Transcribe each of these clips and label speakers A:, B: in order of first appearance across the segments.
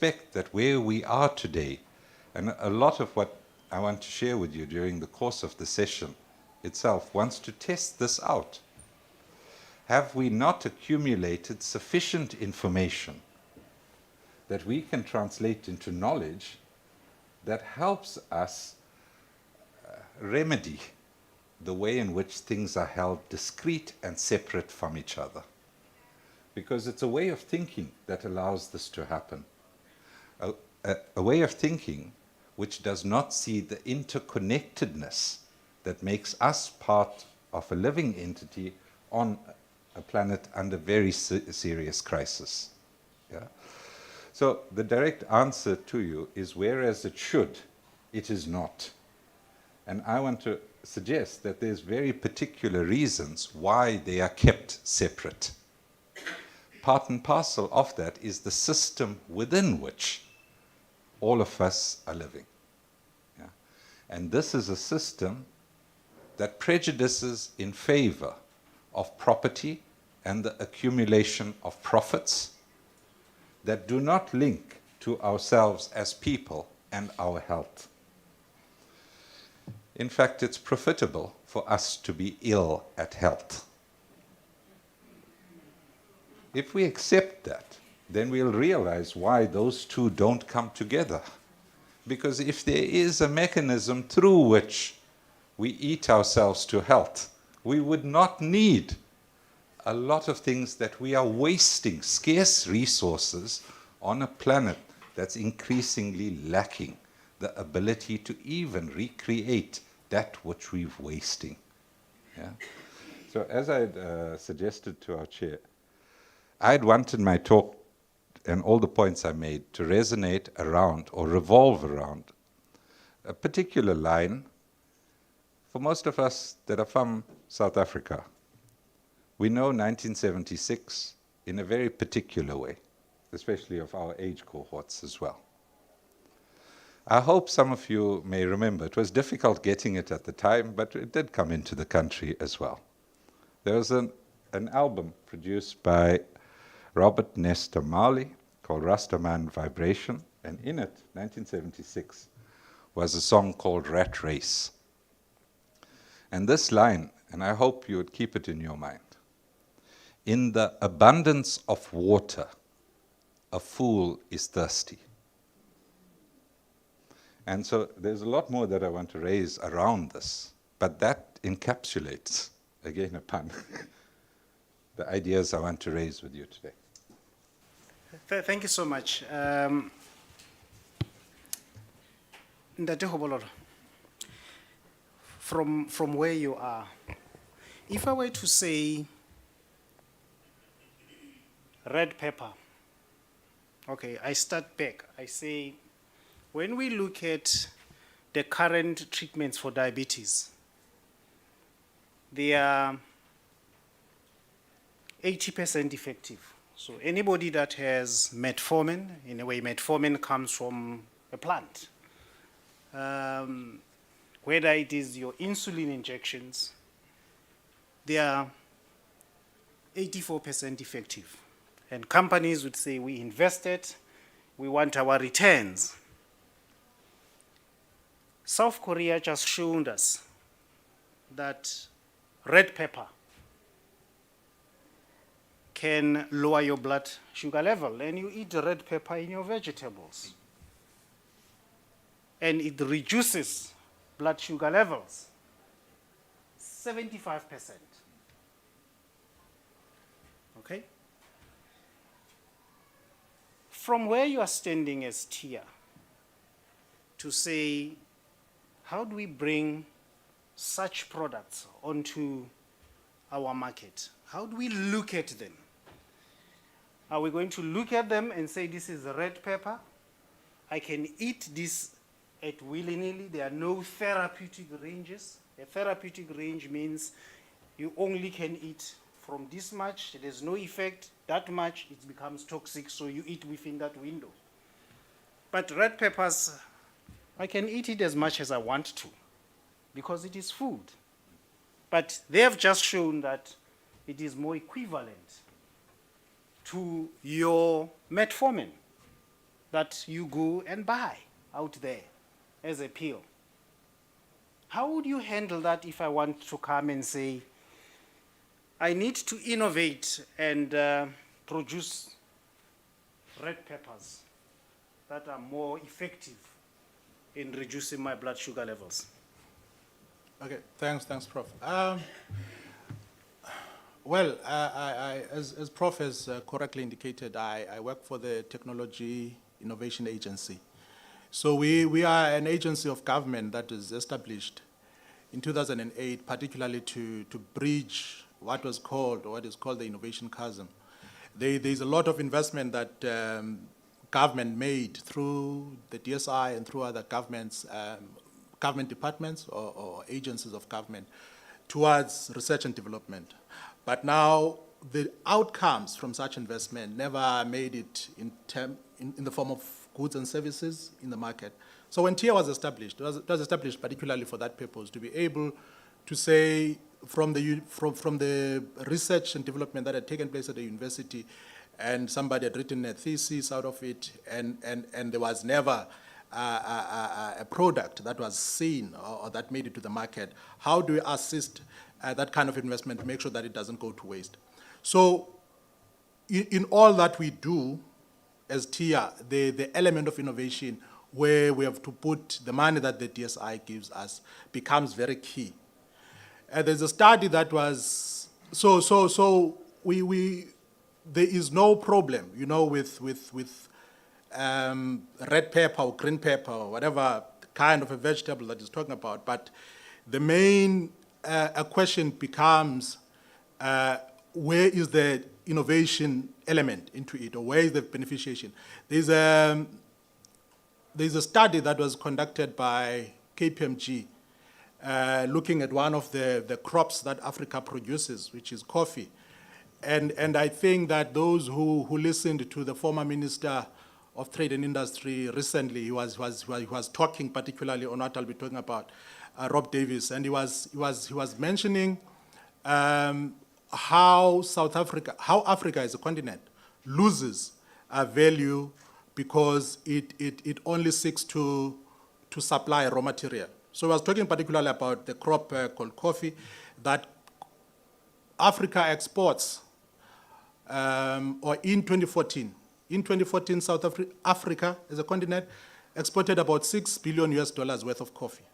A: suspect that where we are today, and a lot of what I want to share with you during the course of the session itself wants to test this out. Have we not accumulated sufficient information that we can translate into knowledge that helps us remedy the way in which things are held discrete and separate from each other? Because it's a way of thinking that allows this to happen. A way of thinking which does not see the interconnectedness that makes us part of a living entity on a planet under very serious crisis. Yeah? So the direct answer to you is, whereas it should, it is not. And I want to suggest that there's very particular reasons why they are kept separate. Part and parcel of that is the system within which all of us are living. Yeah? And this is a system that prejudices in favor of property and the accumulation of profits that do not link to ourselves as people and our health. In fact, it's profitable for us to be ill at health. If we accept that, then we'll realize why those two don't come together. Because if there is a mechanism through which we eat ourselves to health, we would not need a lot of things that we are wasting, scarce resources, on a planet that's increasingly lacking the ability to even recreate that which we're wasting. Yeah? So as I had suggested to our chair, I had wanted my talk and all the points I made to resonate around or revolve around a particular line. For most of us that are from South Africa, we know 1976 in a very particular way, especially of our age cohorts as well. I hope some of you may remember. It was difficult getting it at the time, but it did come into the country as well. There was an album produced by Robert Nesta Marley called Rastaman Vibration, and in it, 1976, was a song called Rat Race. And this line, and I hope you would keep it in your mind: in the abundance of water, a fool is thirsty. And so there's a lot more that I want to raise around this, but that encapsulates, again a pun, the ideas I want to raise with you today.
B: Thank you so much. Ndate Hobololo, from where you are, if I were to say red pepper, okay, I start back. I say, when we look at the current treatments for diabetes, they are 80% effective. So anybody that has metformin, in a way metformin comes from a plant. Whether it is your insulin injections, they are 84% effective. And companies would say, we invested, we want our returns. South Korea just showed us that red pepper can lower your blood sugar level, and you eat the red pepper in your vegetables. And it reduces blood sugar levels 75%. Okay? From where you are standing as Tia, to say, how do we bring such products onto our market? How do we look at them? Are we going to look at them and say, this is a red pepper? I can eat this at willy-nilly. There are no therapeutic ranges. A therapeutic range means you only can eat from this much. There's no effect. That much, it becomes toxic, so you eat within that window. But red peppers, I can eat it as much as I want to because it is food. But they have just shown that it is more equivalent to your metformin. that you go and buy out there as a peel. How would you handle that if I want to come and say, I need to innovate and produce red peppers that are more effective in reducing my blood sugar levels?
C: Okay, thanks, Prof. As Prof has correctly indicated, I work for the Technology Innovation Agency. So we are an agency of government that is established in 2008, particularly to bridge what is called the innovation chasm. There's a lot of investment that government made through the DSI and through other government departments or agencies of government towards research and development. But now the outcomes from such investment never made it in the form of goods and services in the market. So when TIA was established, it was established particularly for that purpose, to be able to say from the research and development that had taken place at the university, and somebody had written a thesis out of it, and there was never a product that was seen or that made it to the market. How do we assist that kind of investment to make sure that it doesn't go to waste? So in all that we do as TIA, the element of innovation where we have to put the money that the DSI gives us becomes very key. There's a study that was, there is no problem, with red pepper or green pepper or whatever kind of a vegetable that he's talking about. But the main question becomes, where is the innovation element into it, or where is the beneficiation? There's a study that was conducted by KPMG looking at one of the crops that Africa produces, which is coffee. And I think that those who listened to the former Minister of Trade and Industry recently, he was talking particularly on what I'll be talking about, Rob Davis, and he was mentioning how Africa as a continent loses value because it only seeks to supply raw material. So I was talking particularly about the crop called coffee that Africa exports, or in 2014. In 2014, South Africa as a continent exported about $6 billion worth of coffee.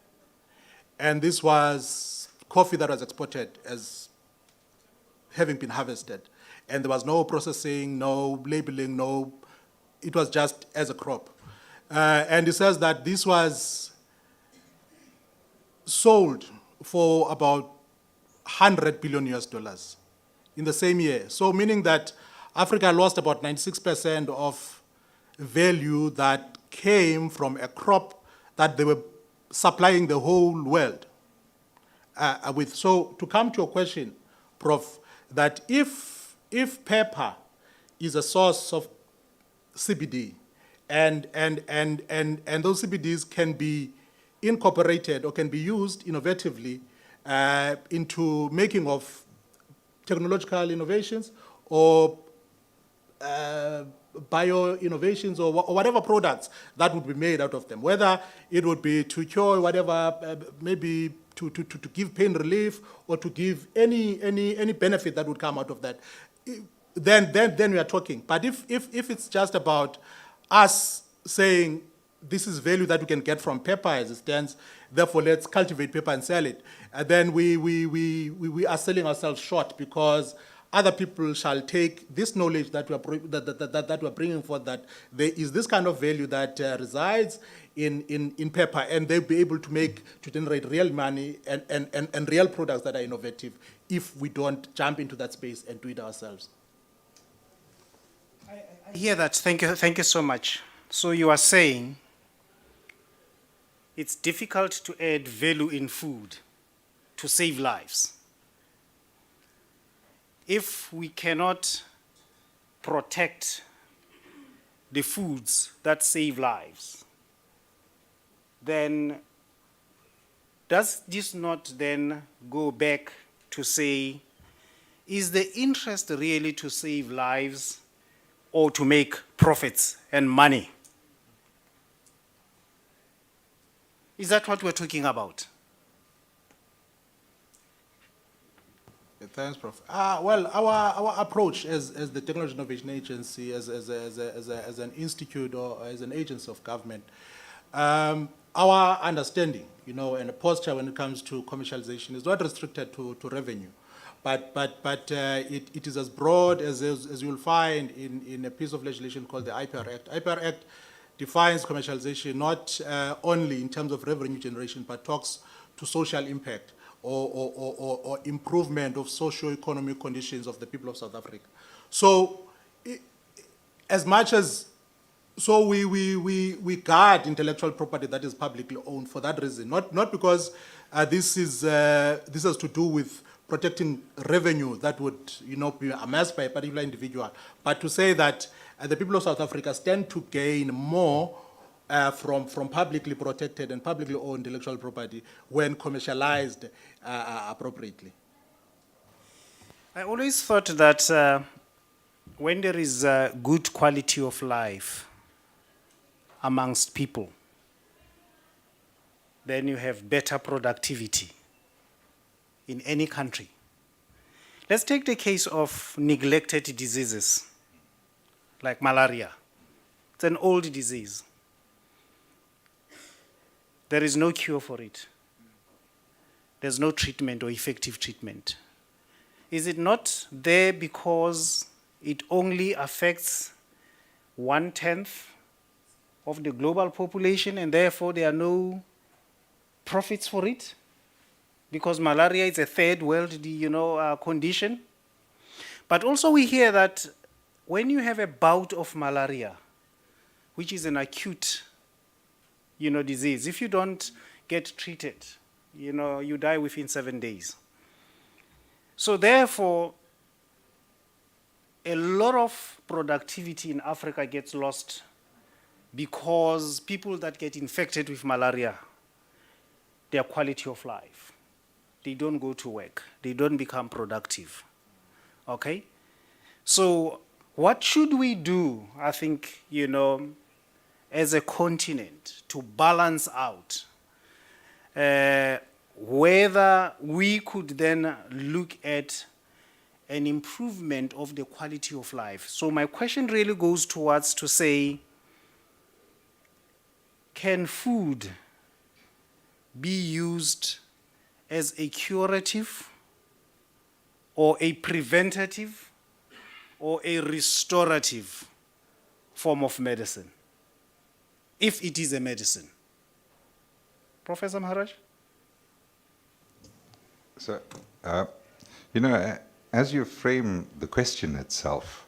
C: And this was coffee that was exported as having been harvested. And there was no processing, no labeling, it was just as a crop. And he says that this was sold for about $100 billion in the same year. So meaning that Africa lost about 96% of value that came from a crop that they were supplying the whole world with. So to come to your question, Prof, that if pepper is a source of CBD and those CBDs can be incorporated or can be used innovatively into making of technological innovations or bio-innovations or whatever products that would be made out of them, whether it would be to cure whatever, maybe to give pain relief or to give any benefit that would come out of that, then we are talking. But if it's just about us saying this is value that we can get from pepper as it stands, therefore let's cultivate pepper and sell it, then we are selling ourselves short, because other people shall take this knowledge that we are bringing forth, that there is this kind of value that resides in pepper, and they'll be able to generate real money and real products that are innovative if we don't jump into that space and do it ourselves.
B: I hear that. Thank you so much. So you are saying it's difficult to add value in food to save lives. If we cannot protect the foods that save lives, then does this not then go back to say, is the interest really to save lives or to make profits and money Is that what we're talking about?
C: Thanks, Prof. Well, our approach as the Technology Innovation Agency, as an institute or as an agency of government, our understanding, and a posture when it comes to commercialization is not restricted to revenue, but it is as broad as you'll find in a piece of legislation called the IPR Act. IPR Act defines commercialization not only in terms of revenue generation, but talks to social impact or improvement of socio-economic conditions of the people of South Africa. So, as much as we guard intellectual property that is publicly owned for that reason, not because this has to do with protecting revenue that would be amassed by a particular individual, but to say that the people of South Africa stand to gain more from publicly protected and publicly owned intellectual property when commercialized appropriately.
B: I always thought that when there is a good quality of life amongst people, then you have better productivity in any country. Let's take the case of neglected diseases like malaria. It's an old disease. There is no cure for it. There's no treatment or effective treatment. Is it not there because it only affects 1/10 of the global population and therefore there are no profits for it? Because malaria is a third world condition. But also we hear that when you have a bout of malaria, which is an acute disease, if you don't get treated, you die within 7 days. So therefore, a lot of productivity in Africa gets lost because people that get infected with malaria, their quality of life, they don't go to work, they don't become productive. Okay? So what should we do, I think, as a continent to balance out whether we could then look at an improvement of the quality of life? So my question really goes towards to say, can food be used as a curative or a preventative or a restorative form of medicine, if it is a medicine? Professor Maharaj?
A: So, as you frame the question itself,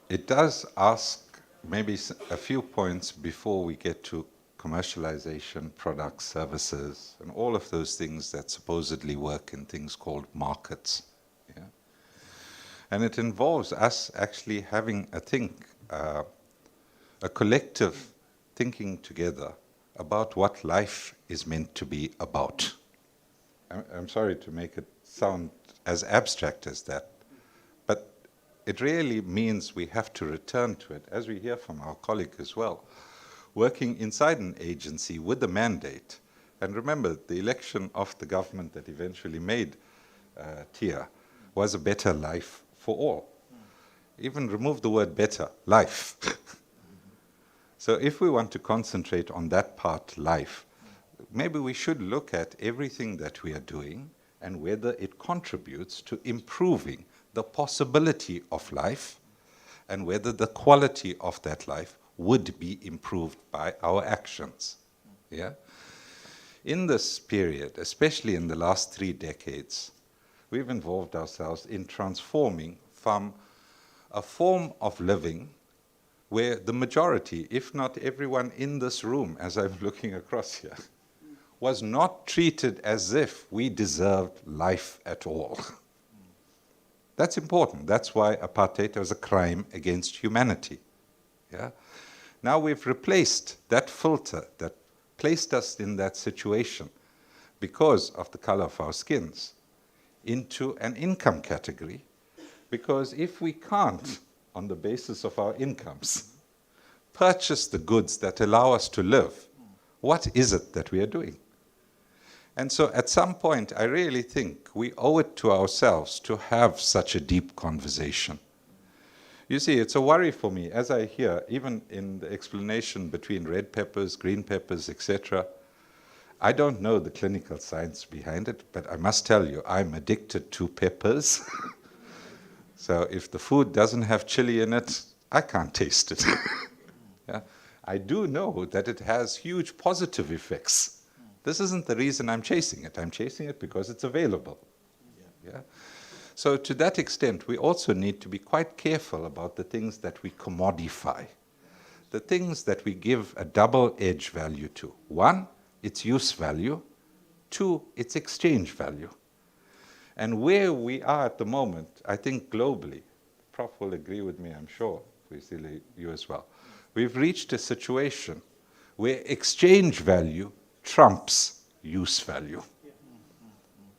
A: it does ask maybe a few points before we get to commercialization, products, services, and all of those things that supposedly work in things called markets. Yeah? And it involves us actually having a collective thinking together about what life is meant to be about. I'm sorry to make it sound as abstract as that, but it really means we have to return to it, as we hear from our colleague as well, working inside an agency with a mandate. And remember, the election of the government that eventually made TIA was a better life for all. Even remove the word better, life. So if we want to concentrate on that part, life, maybe we should look at everything that we are doing and whether it contributes to improving the possibility of life and whether the quality of that life would be improved by our actions. Yeah? In this period, especially in the last 3 decades, we've involved ourselves in transforming from a form of living where the majority, if not everyone in this room, as I'm looking across here, was not treated as if we deserved life at all. That's important. That's why apartheid was a crime against humanity. Yeah? Now we've replaced that filter that placed us in that situation because of the color of our skins into an income category, because if we can't, on the basis of our incomes, purchase the goods that allow us to live, What is it that we are doing? And so at some point, I really think we owe it to ourselves to have such a deep conversation. You see, it's a worry for me, as I hear, even in the explanation between red peppers, green peppers, etc. I don't know the clinical science behind it, but I must tell you, I'm addicted to peppers. So if the food doesn't have chili in it, I can't taste it. Yeah? I do know that it has huge positive effects. This isn't the reason I'm chasing it. I'm chasing it because it's available. Yeah? So to that extent, we also need to be quite careful about the things that we commodify, the things that we give a double-edged value to. One, its use value. Two, its exchange value. And where we are at the moment, I think globally, Prof will agree with me, I'm sure, Priscilla, you as well, we've reached a situation where exchange value trumps use value.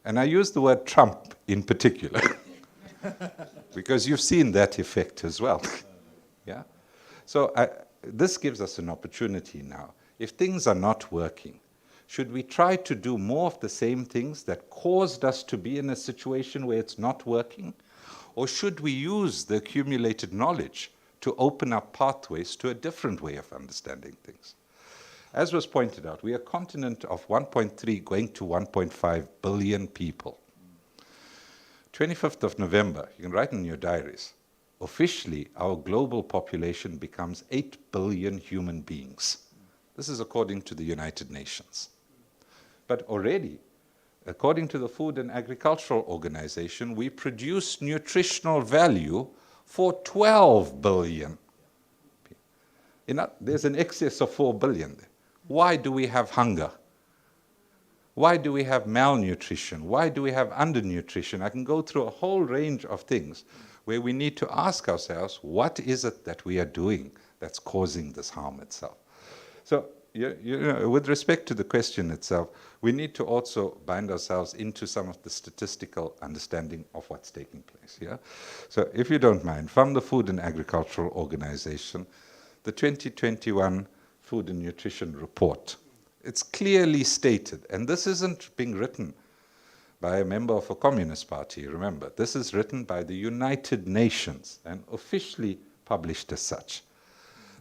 A: And I use the word trump in particular, because you've seen that effect as well. Yeah? So this gives us an opportunity now. If things are not working, should we try to do more of the same things that caused us to be in a situation where it's not working? Or should we use the accumulated knowledge to open up pathways to a different way of understanding things? As was pointed out, we are a continent of 1.3 going to 1.5 billion people. 25th of November, you can write in your diaries, officially our global population becomes 8 billion human beings. This is according to the United Nations. But already, according to the Food and Agricultural Organization, we produce nutritional value for 12 billion. There's an excess of 4 billion there. Why do we have hunger? Why do we have malnutrition? Why do we have undernutrition? I can go through a whole range of things where we need to ask ourselves, what is it that we are doing that's causing this harm itself? So, you know, with respect to the question itself, we need to also bind ourselves into some of the statistical understanding of what's taking place. Yeah? So, if you don't mind, from the Food and Agricultural Organization, the 2021 Food and Nutrition Report, it's clearly stated, and this isn't being written by a member of a Communist Party, remember, this is written by the United Nations and officially published as such.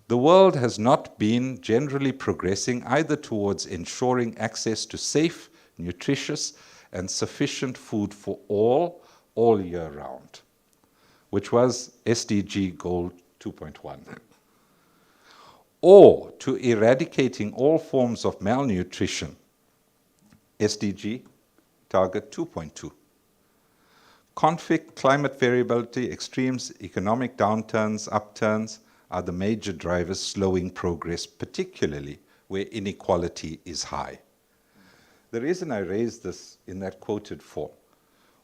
A: The world has not been generally progressing either towards ensuring access to safe, nutritious, and sufficient food for all year round, which was SDG Goal 2.1. Or to eradicating all forms of malnutrition, SDG Target 2.2. Conflict, climate variability, extremes, economic downturns, upturns are the major drivers slowing progress, particularly where inequality is high. The reason I raised this in that quoted form,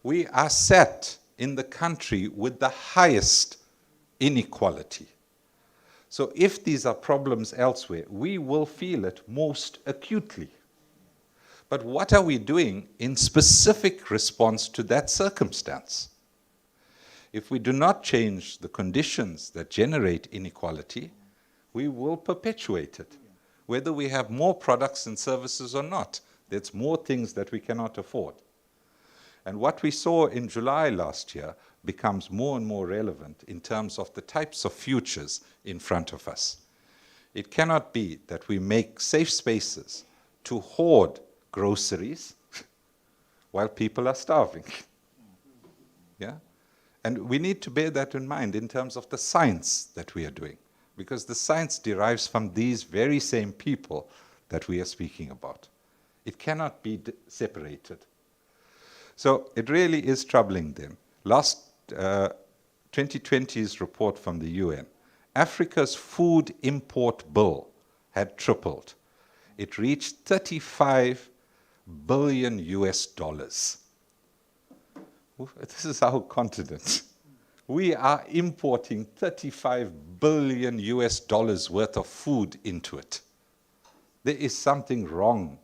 A: we are sat in the country with the highest inequality. So if these are problems elsewhere, we will feel it most acutely. But what are we doing in specific response to that circumstance? If we do not change the conditions that generate inequality, we will perpetuate it. Whether we have more products and services or not, there's more things that we cannot afford. And what we saw in July last year becomes more and more relevant in terms of the types of futures in front of us. It cannot be that we make safe spaces to hoard groceries while people are starving. Yeah? And we need to bear that in mind in terms of the science that we are doing, because the science derives from these very same people that we are speaking about. It cannot be separated. So it really is troubling then. Last 2020's report from the UN, Africa's food import bill had tripled. It reached 35 billion US dollars. This is our continent. We are importing 35 billion US dollars worth of food into it. There is something wrong,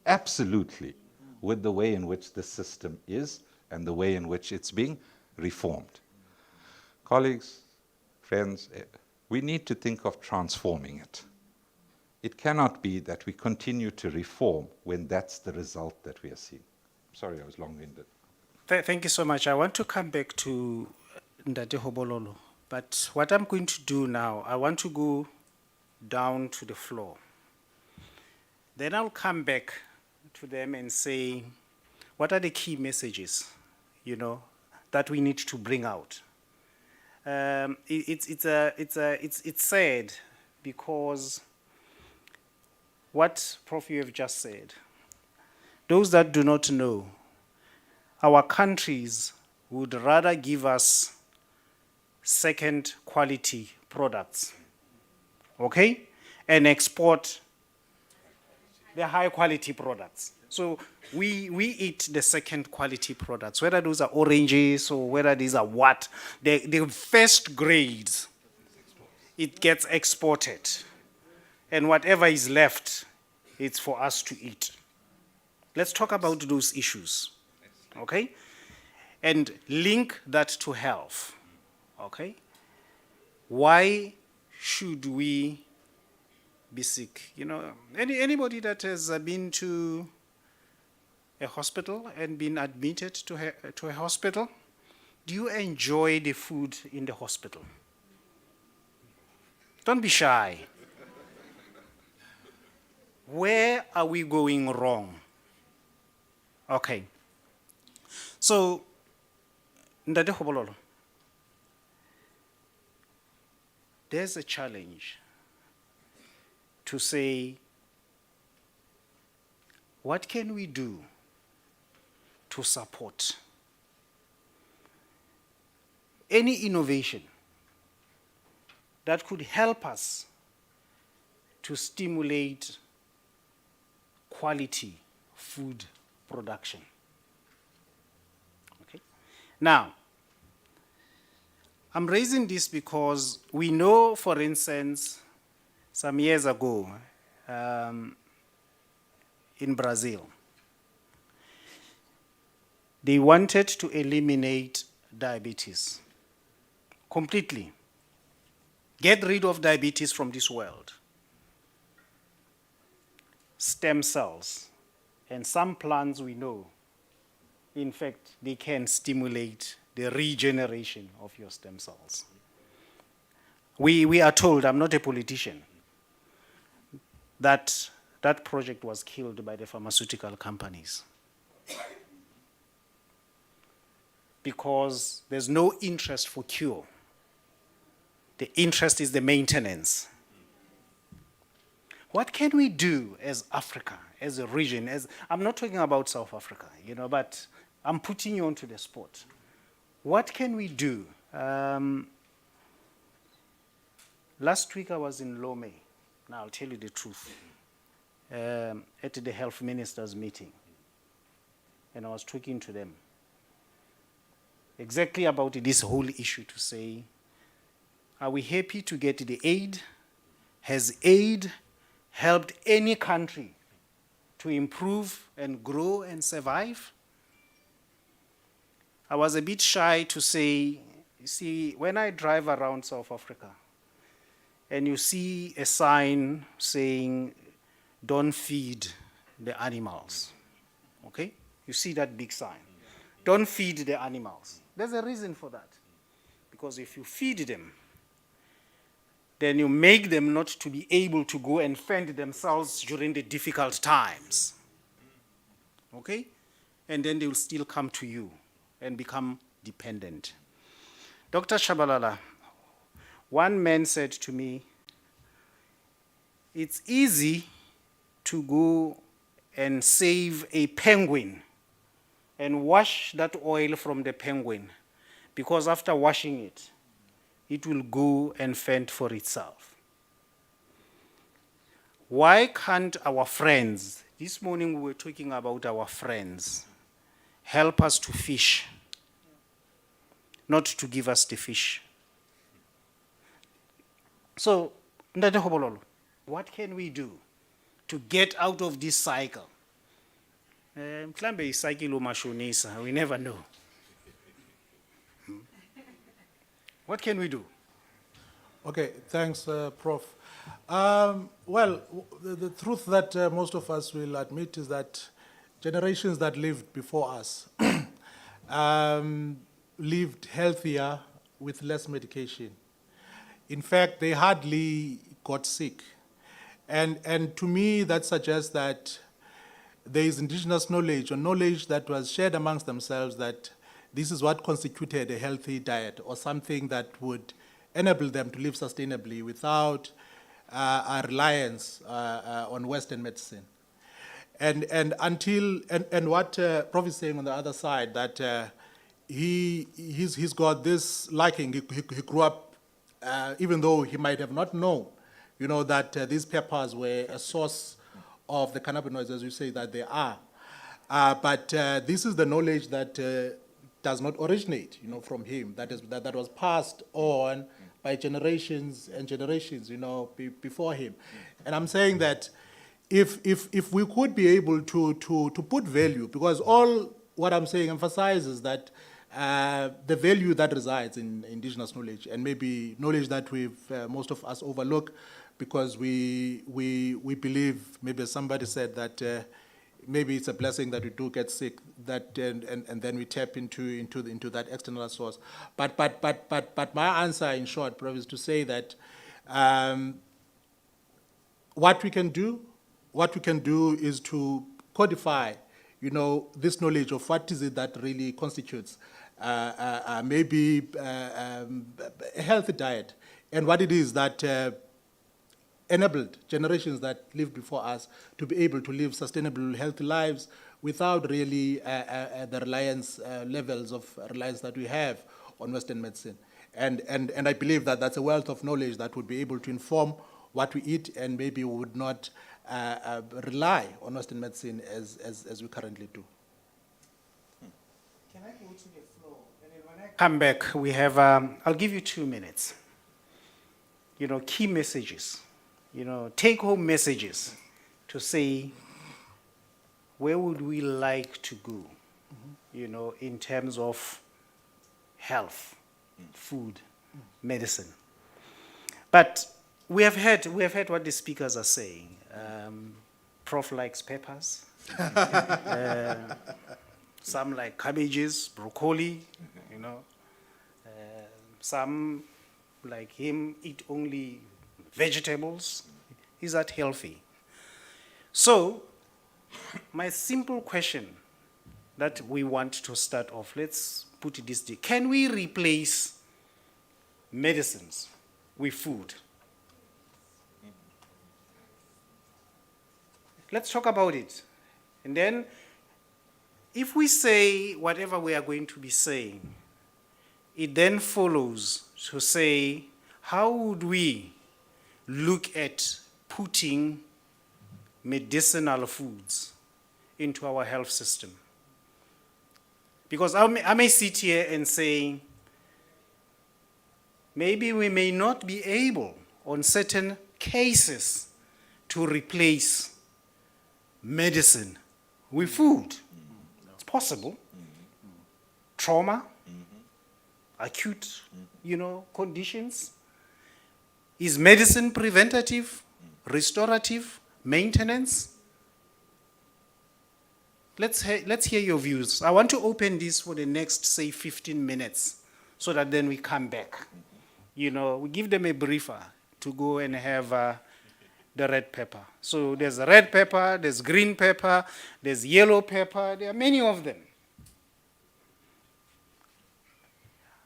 A: absolutely, with the way in which the system is and the way in which it's being reformed. Colleagues, friends, we need to think of transforming it. It cannot be that we continue to reform when that's the result that we are seeing. Sorry, I was long-winded.
B: Thank you so much. I want to come back to Ndate Hobololo, but what I'm going to do now, I want to go down to the floor. Then I'll come back to them and say, what are the key messages, that we need to bring out? It's sad because what Prof. you have just said, those that do not know, our countries would rather give us second quality products, okay, and export the high quality products. So we eat the second quality products, whether those are oranges or whether these are what, the first grades, it gets exported. And whatever is left, it's for us to eat. Let's talk about those issues, okay? And link that to health, okay? Why should we be sick? Anybody that has been to a hospital and been admitted to a hospital, do you enjoy the food in the hospital? Don't be shy. Where are we going wrong? Okay. So, Ndade Hobololo, there's a challenge to say, what can we do to support any innovation that could help us to stimulate quality food production? Okay. Now, I'm raising this because we know, for instance, some years ago in Brazil, they wanted to eliminate diabetes completely. Get rid of diabetes from this world. Stem cells, and some plants we know, in fact, they can stimulate the regeneration of your stem cells. We are told, I'm not a politician, that that project was killed by the pharmaceutical companies because there's no interest for cure. The interest is the maintenance. What can we do as Africa, as a region? I'm not talking about South Africa, but I'm putting you onto the spot. What can we do? Last week I was in Lome. Now I'll tell you the truth. At the health ministers meeting. And I was talking to them exactly about this whole issue, to say, are we happy to get the aid? Has aid helped any country to improve and grow and survive? I was a bit shy to say, you see, when I drive around South Africa and you see a sign saying, don't feed the animals, okay? You see that big sign. Don't feed the animals. There's a reason for that. Because if you feed them, then you make them not to be able to go and fend themselves during the difficult times. Okay? And then they will still come to you and become dependent. Dr. Shabalala, one man said to me, it's easy to go and save a penguin and wash that oil from the penguin, because after washing it, it will go and fend for itself. Why can't our friends, this morning we were talking about our friends, help us to fish, not to give us the fish? So, Ndate Hobololo, what can we do to get out of this cycle? Mhlambe cycle umashonisa, we never know. What can we do?
C: Okay, thanks, Prof. The truth that most of us will admit is that generations that lived before us lived healthier with less medication. In fact, they hardly got sick. And to me, that suggests that there is indigenous knowledge or knowledge that was shared amongst themselves that this is what constituted a healthy diet or something that would enable them to live sustainably without a reliance on Western medicine. And what Prof is saying on the other side, that he's got this liking. He grew up, even though he might have not known, that these peppers were a source of the cannabinoids, as you say, that they are. But this is the knowledge that does not originate, from him. That was passed on by generations and generations, before him. And I'm saying that if we could be able to put value, because all what I'm saying emphasizes that the value that resides in indigenous knowledge, and maybe knowledge that most of us overlook, because we believe, maybe as somebody said, that maybe it's a blessing that we do get sick, that and then we tap into that external source. But my answer, in short, Prof, is to say that what we can do is to codify, this knowledge of what is it that really constitutes maybe a healthy diet, and what it is that enabled generations that lived before us to be able to live sustainable, healthy lives without really the reliance levels of reliance that we have on Western medicine. And I believe that that's a wealth of knowledge that would be able to inform what we eat, and maybe we would not rely on Western medicine as we currently do.
B: Can I go to the floor? And then when I come back, we have, I'll give you 2 minutes. Key messages, take-home messages to say, where would we like to go, in terms of health, food, medicine. But we have heard what the speakers are saying. Prof likes peppers. Some like cabbages, broccoli, some like him eat only vegetables. Is that healthy? So, my simple question that we want to start off, let's put it this way. Can we replace medicines with food? Let's talk about it. And then, if we say whatever we are going to be saying, it then follows to say, how would we look at putting medicinal foods into our health system? Because I may sit here and say, maybe we may not be able, on certain cases, to replace medicine with food. It's possible. Trauma, acute, conditions. Is medicine preventative, restorative, maintenance? Let's hear your views. I want to open this for the next, say, 15 minutes, so that then we come back. We give them a briefer to go and have the red pepper. So there's red pepper, there's green pepper, there's yellow pepper. There are many of them.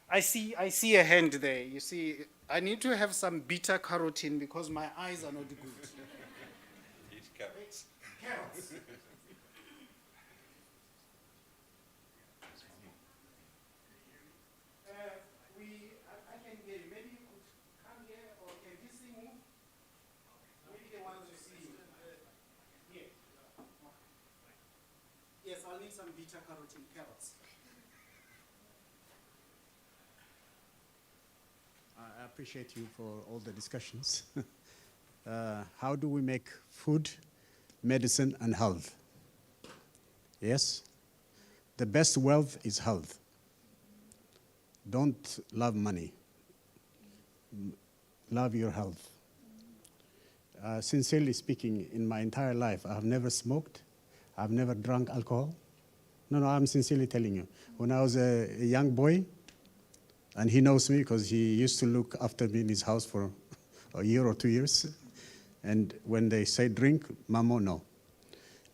B: I see a hand there. You see, I need to have some beta carotene because my eyes are not good.
A: Eat carrots.
B: Carrots. I can hear you. Maybe you could come here, or can this thing move? Maybe they want to see you. Yeah. Yes, I'll need some beta carotene carrots.
D: I appreciate you for all the discussions. How do we make food, medicine, and health? Yes? The best wealth is health. Don't love money. Love your health. Sincerely speaking, in my entire life, I have never smoked. I've never drunk alcohol. No, I'm sincerely telling you. When I was a young boy, and he knows me because he used to look after me in his house for a year or 2 years. And when they say drink, Mamo, no.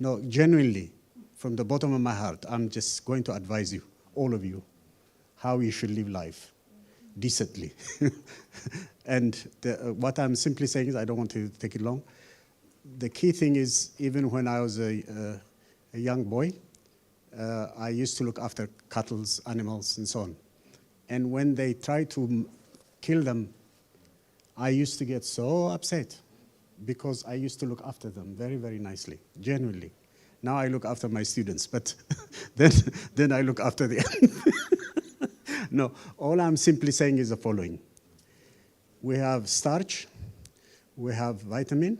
D: No, genuinely, from the bottom of my heart, I'm just going to advise you, all of you, how you should live life decently. And what I'm simply saying is, I don't want to take it long. The key thing is, even when I was a young boy, I used to look after cattle, animals, and so on. And when they tried to kill them, I used to get so upset because I used to look after them very, very nicely, genuinely. Now I look after my students, but then I look after the No, all I'm simply saying is the following. We have starch, we have vitamin,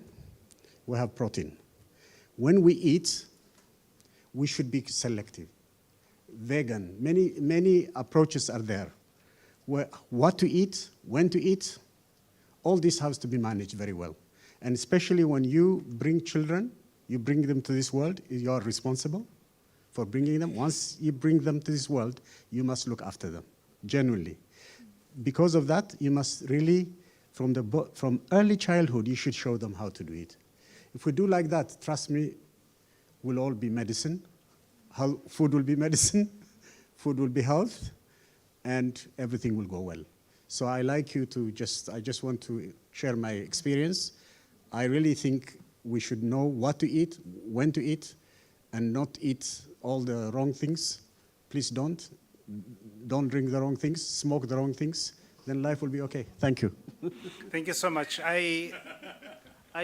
D: we have protein. When we eat, we should be selective. Vegan, many approaches are there. What to eat, when to eat, all this has to be managed very well. And especially when you bring children, you bring them to this world, you are responsible for bringing them. Once you bring them to this world, you must look after them, genuinely. Because of that, you must really, from early childhood, you should show them how to do it. If we do like that, trust me, we'll all be medicine. Food will be medicine, food will be health, and everything will go well. So I like you to I just want to share my experience. I really think we should know what to eat, when to eat, and not eat all the wrong things. Please don't. Don't drink the wrong things, smoke the wrong things, then life will be okay. Thank you.
B: Thank you so much. I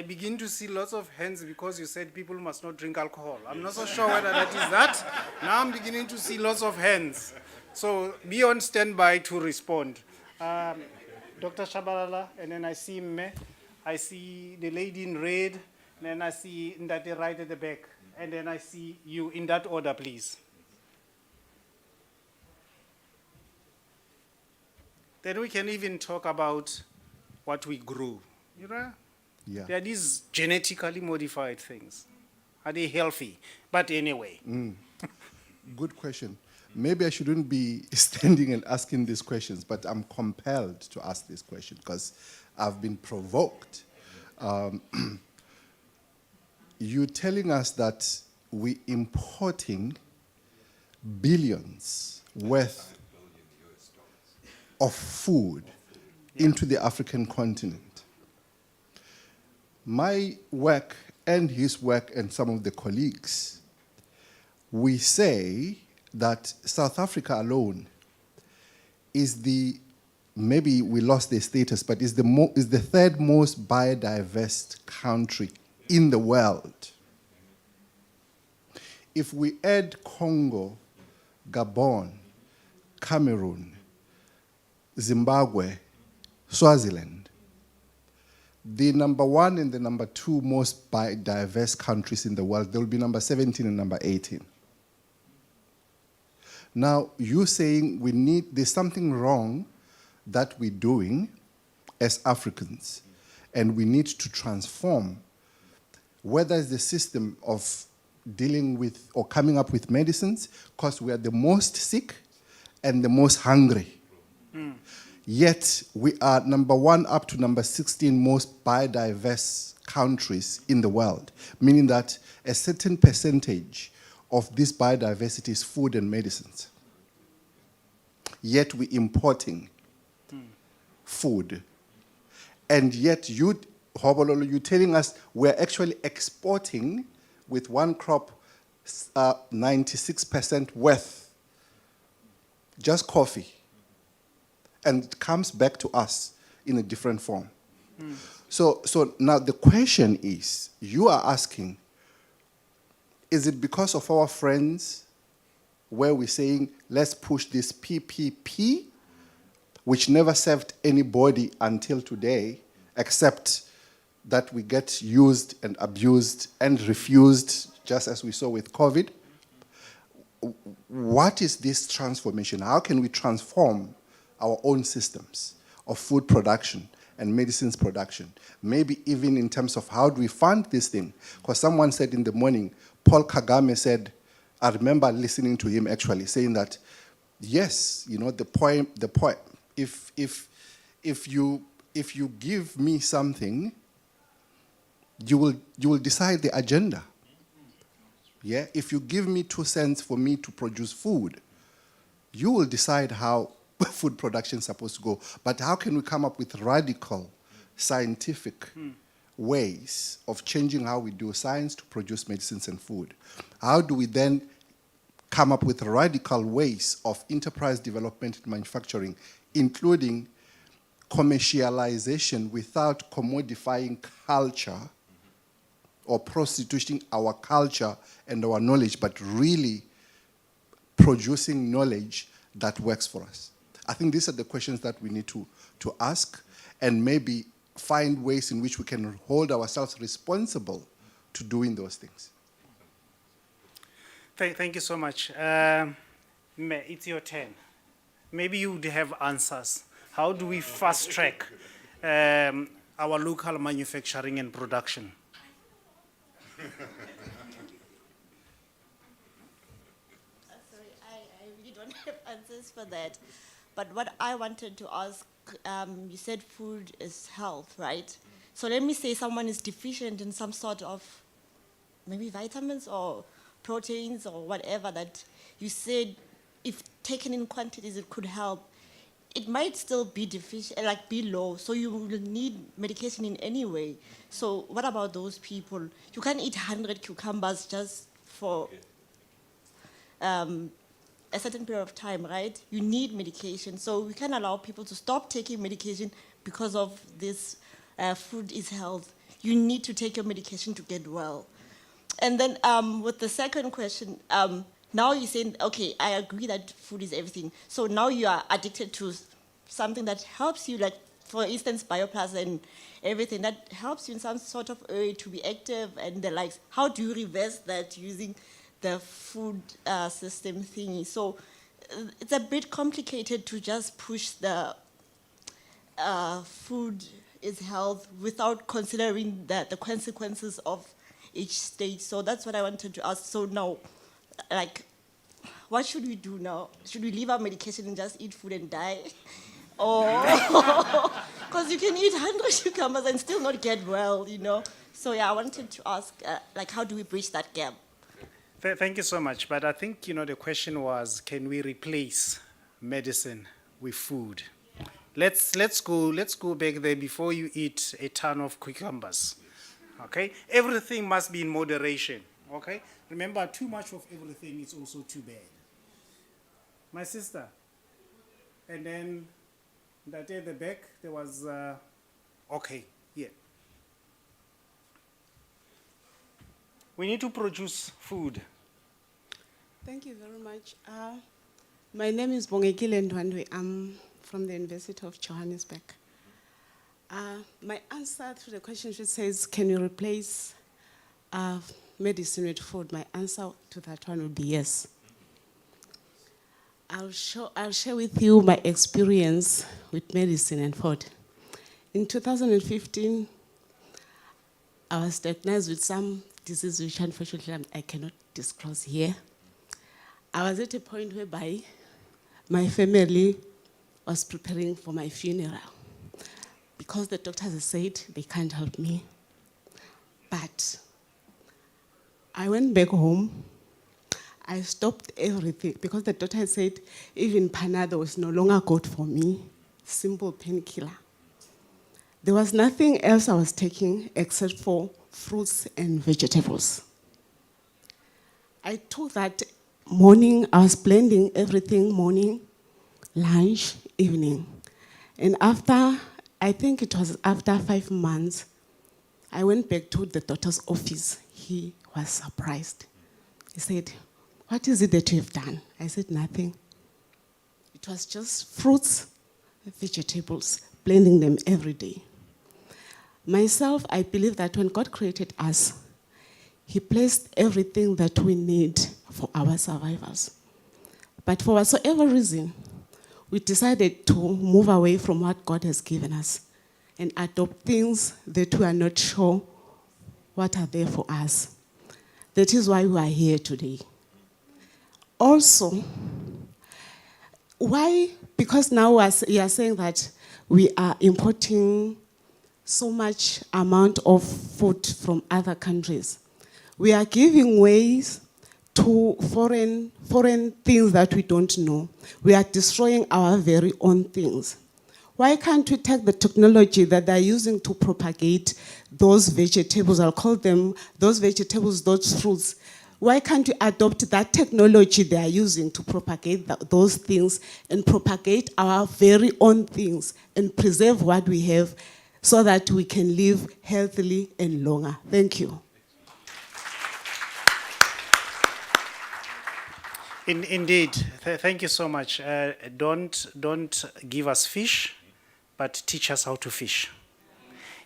B: begin to see lots of hands because you said people must not drink alcohol. I'm not so sure whether that is that. Now I'm beginning to see lots of hands. So be on standby to respond. Dr. Shabalala, and then I see Mme, I see the lady in red, and then I see Ndate right at the back, and then I see you in that order, please. Then we can even talk about what we grew, you know?
E: Yeah.
B: There are these genetically modified things. Are they healthy? But anyway.
E: Good question. Maybe I shouldn't be standing and asking these questions, but I'm compelled to ask this question because I've been provoked. You're telling us that we're importing billions worth of food into the African continent. My work and his work and some of the colleagues, we say that South Africa alone is maybe we lost the status, but is the third most biodiverse country in the world. If we add Congo, Gabon, Cameroon, Zimbabwe, Swaziland, the number 1 and the number 2 most biodiverse countries in the world, there will be number 17 and number 18. Now, you're saying there's something wrong that we're doing as Africans, and we need to transform, whether it's the system of dealing with or coming up with medicines, because we are the most sick and the most hungry. Yet, we are number 1 up to number 16 most biodiverse countries in the world, meaning that a certain percentage of this biodiversity is food and medicines. Yet, we're importing food. And yet, you're telling us we're actually exporting with one crop 96% worth, just coffee. And it comes back to us in a different form. So now the question is, you are asking, is it because of our friends where we're saying, let's push this PPP, which never served anybody until today, except that we get used and abused and refused, just as we saw with COVID? What is this transformation? How can we transform our own systems of food production and medicines production. Maybe even in terms of how do we fund this thing? Because someone said in the morning, Paul Kagame said, I remember listening to him actually saying that, yes, you know, the point, if you give me something, you will decide the agenda. Yeah, if you give me 2 cents for me to produce food, you will decide how food production is supposed to go. But how can we come up with radical, scientific ways of changing how we do science to produce medicines and food? How do we then come up with radical ways of enterprise development and manufacturing, including commercialization without commodifying culture or prostituting our culture and our knowledge, but really producing knowledge that works for us? I think these are the questions that we need to ask, and maybe find ways in which we can hold ourselves responsible to doing those things.
B: Thank you so much. It's your turn. Maybe you would have answers. How do we fast track our local manufacturing and production?
F: Sorry, I really don't have answers for that. But what I wanted to ask, you said food is health, right? So let me say someone is deficient in some sort of maybe vitamins or proteins or whatever that you said if taken in quantities it could help. It might still be deficient, like be low, so you will need medication in any way. So what about those people? You can't eat 100 cucumbers just for a certain period of time, right? You need medication. So we can allow people to stop taking medication because of this food is health. You need to take your medication to get well. And then with the second question, now you're saying, okay, I agree that food is everything. So now you are addicted to something that helps you, like, for instance, Bioplus and everything, that helps you in some sort of way to be active and the likes. How do you reverse that using the food system thingy? So it's a bit complicated to just push the food is health without considering the consequences of each stage. So that's what I wanted to ask. So now, like, what should we do now? Should we leave our medication and just eat food and die? Or, because you can eat 100 cucumbers and still not get well, you know? So yeah, I wanted to ask, like, how do we bridge that gap?
B: Thank you so much. But I think, you know, the question was, can we replace medicine with food? Let's go back there before you eat a ton of cucumbers. Okay? Everything must be in moderation. Okay? Remember, too much of everything is also too bad. My sister. And then that at the back, there was, okay, yeah. We need to produce food.
G: Thank you very much. My name is Bongekile Ndwandwe. I'm from the University of Johannesburg. My answer to the question, which says, can you replace medicine with food? My answer to that one would be yes. I'll share with you my experience with medicine and food. In 2015, I was diagnosed with some disease which unfortunately I cannot disclose here. I was at a point whereby my family was preparing for my funeral because the doctors had said they can't help me. But I went back home. I stopped everything because the doctor had said even Panado was no longer good for me, simple painkiller. There was nothing else I was taking except for fruits and vegetables. I took that morning, I was blending everything, morning, lunch, evening. And after, I think it was after 5 months, I went back to the doctor's office. He was surprised. He said, what is it that you have done? I said, nothing. It was just fruits, vegetables, blending them every day. Myself, I believe that when God created us, He placed everything that we need for our survivals. But for whatsoever reason, we decided to move away from what God has given us. and adopt things that we are not sure what are there for us. That is why we are here today. Also, why? Because now you are saying that we are importing so much amount of food from other countries. We are giving ways to foreign things that we don't know. We are destroying our very own things. Why can't we take the technology that they're using to propagate those vegetables, I'll call them those vegetables, those fruits, why can't we adopt that technology they are using to propagate those things and propagate our very own things and preserve what we have so that we can live healthily and longer? Thank you.
B: Indeed, thank you so much. Don't give us fish, but teach us how to fish.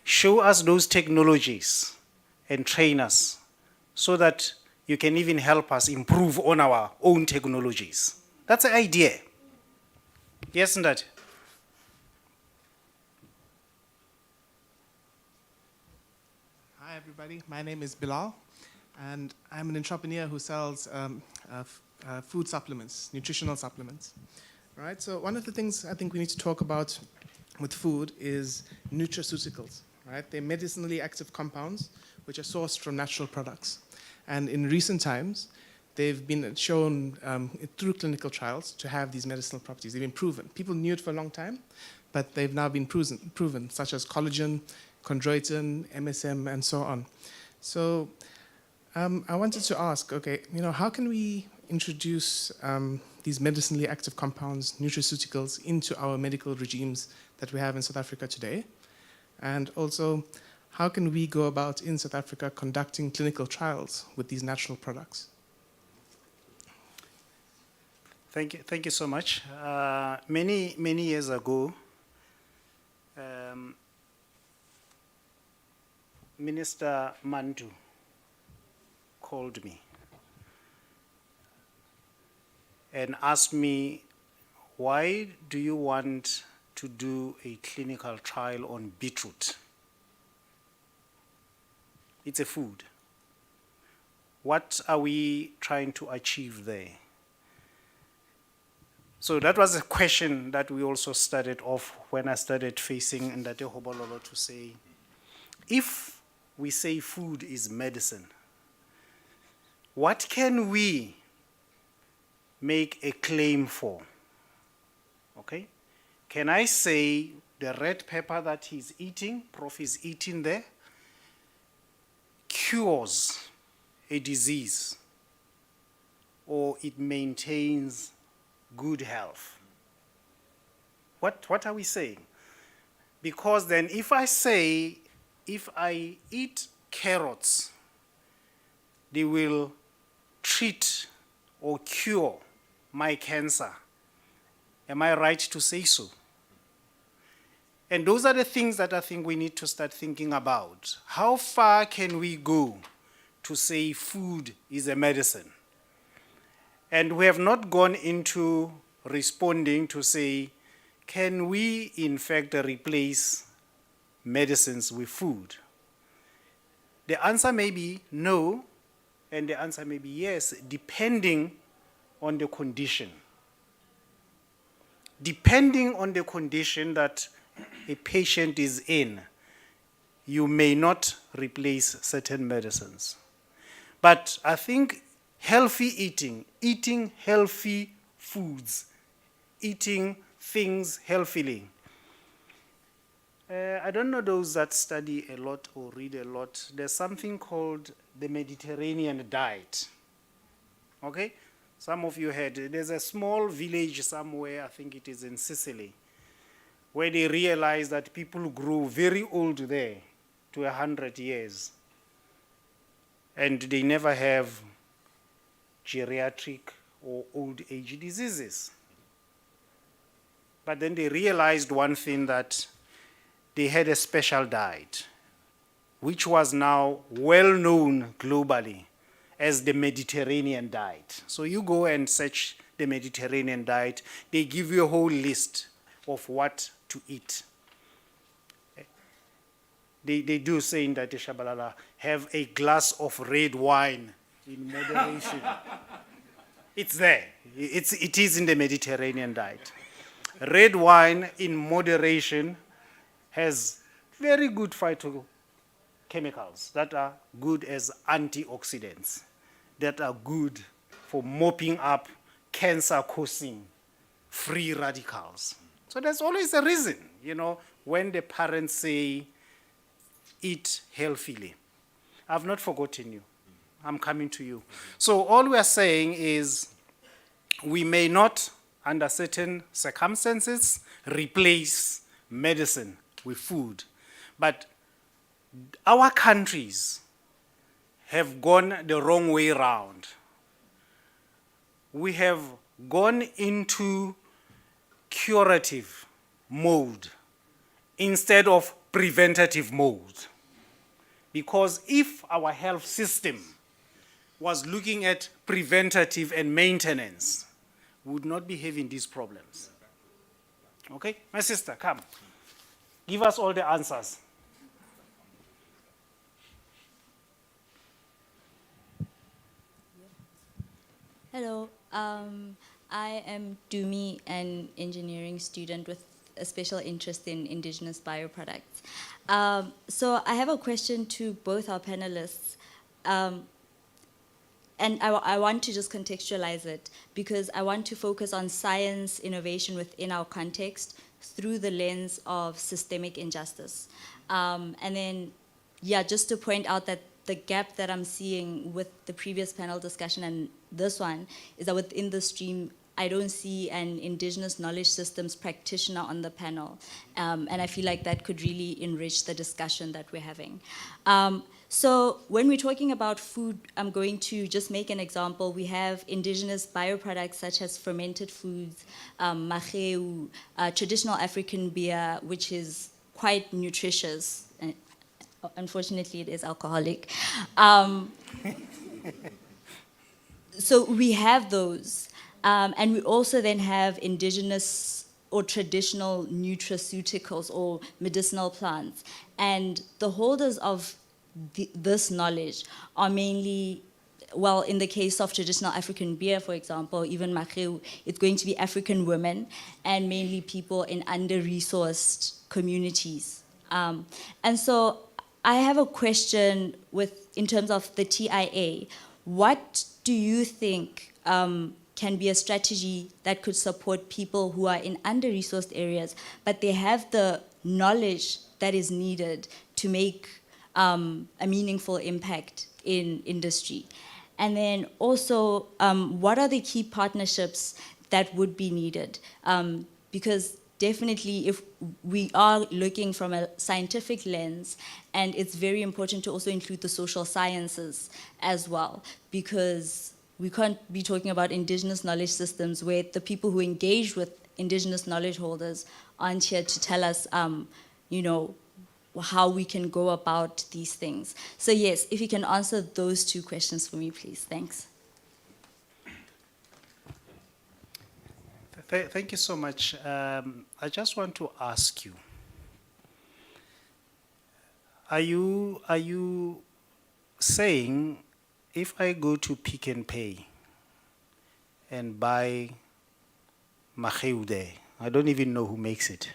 B: Show us those technologies and train us so that you can even help us improve on our own technologies. That's the idea. Yes, Ndati?
H: Hi, everybody. My name is Bilal, and I'm an entrepreneur who sells food supplements, nutritional supplements. Right? So one of the things I think we need to talk about with food is nutraceuticals. Right? They're medicinally active compounds which are sourced from natural products. And in recent times, they've been shown through clinical trials to have these medicinal properties. They've been proven. People knew it for a long time, but they've now been proven, such as collagen, chondroitin, MSM, and so on. So I wanted to ask, okay, how can we introduce these medicinally active compounds, nutraceuticals, into our medical regimes that we have in South Africa today? And also, how can we go about in South Africa conducting clinical trials with these natural products?
B: Thank you so much. Many years ago, Minister Mantu called me and asked me, why do you want to do a clinical trial on beetroot? It's a food. What are we trying to achieve there? So that was a question that we also started off when I started facing Ndate Hobololo to say, if we say food is medicine, what can we make a claim for? Okay? Can I say the red pepper that he's eating, Prof is eating there, cures a disease, or it maintains good health? What are we saying? Because then if I say, if I eat carrots, they will treat or cure my cancer. Am I right to say so? And those are the things that I think we need to start thinking about. How far can we go to say food is a medicine? And we have not gone into responding to say, can we in fact replace medicines with food? The answer may be no, and the answer may be yes, depending on the condition. Depending on the condition that a patient is in, you may not replace certain medicines. But I think healthy eating healthy foods, eating things healthily. I don't know those that study a lot or read a lot. There's something called the Mediterranean diet. Okay? Some of you heard. There's a small village somewhere, I think it is in Sicily, where they realize that people grow very old there to 100 years. And they never have geriatric or old age diseases. But then they realized one thing, that they had a special diet, which was now well known globally as the Mediterranean diet. So you go and search the Mediterranean diet, they give you a whole list of what to eat. they do say in Dati Shabalala, have a glass of red wine in moderation. It's there. It is in the Mediterranean diet. Red wine in moderation has very good phytochemicals that are good as antioxidants, that are good for mopping up cancer-causing free radicals. So there's always a reason, when the parents say, eat healthily. I've not forgotten you. I'm coming to you. So all we are saying is we may not, under certain circumstances, replace medicine with food. But our countries have gone the wrong way around. We have gone into curative mode instead of preventative mode. Because if our health system was looking at preventative and maintenance, we would not be having these problems. Okay? My sister, come. Give us all the answers.
I: Hello, I am Dumi, an engineering student with a special interest in indigenous bioproducts. So I have a question to both our panelists. And I want to just contextualize it because I want to focus on science innovation within our context through the lens of systemic injustice. And then, just to point out that the gap that I'm seeing with the previous panel discussion and this one is that within the stream, I don't see an indigenous knowledge systems practitioner on the panel. And I feel like that could really enrich the discussion that we're having. So when we're talking about food, I'm going to just make an example. We have indigenous bioproducts such as fermented foods, maheu, traditional African beer, which is quite nutritious. And unfortunately, it is alcoholic. So we have those. And we also then have indigenous or traditional nutraceuticals or medicinal plants. And the holders of this knowledge are mainly, well, in the case of traditional African beer, for example, even maheu, it's going to be African women and mainly people in under-resourced communities. And so I have a question in terms of the TIA. What do you think can be a strategy that could support people who are in under-resourced areas, but they have the knowledge that is needed to make a meaningful impact in industry? And then also, what are the key partnerships that would be needed? Because definitely if we are looking from a scientific lens, and it's very important to also include the social sciences as well, because we can't be talking about indigenous knowledge systems where the people who engage with indigenous knowledge holders aren't here to tell us, how we can go about these things. So yes, if you can answer those two questions for me, please. Thanks.
B: Thank you so much. I just want to ask you, are you saying if I go to Pick n Pay and buy maheu there, I don't even know who makes it.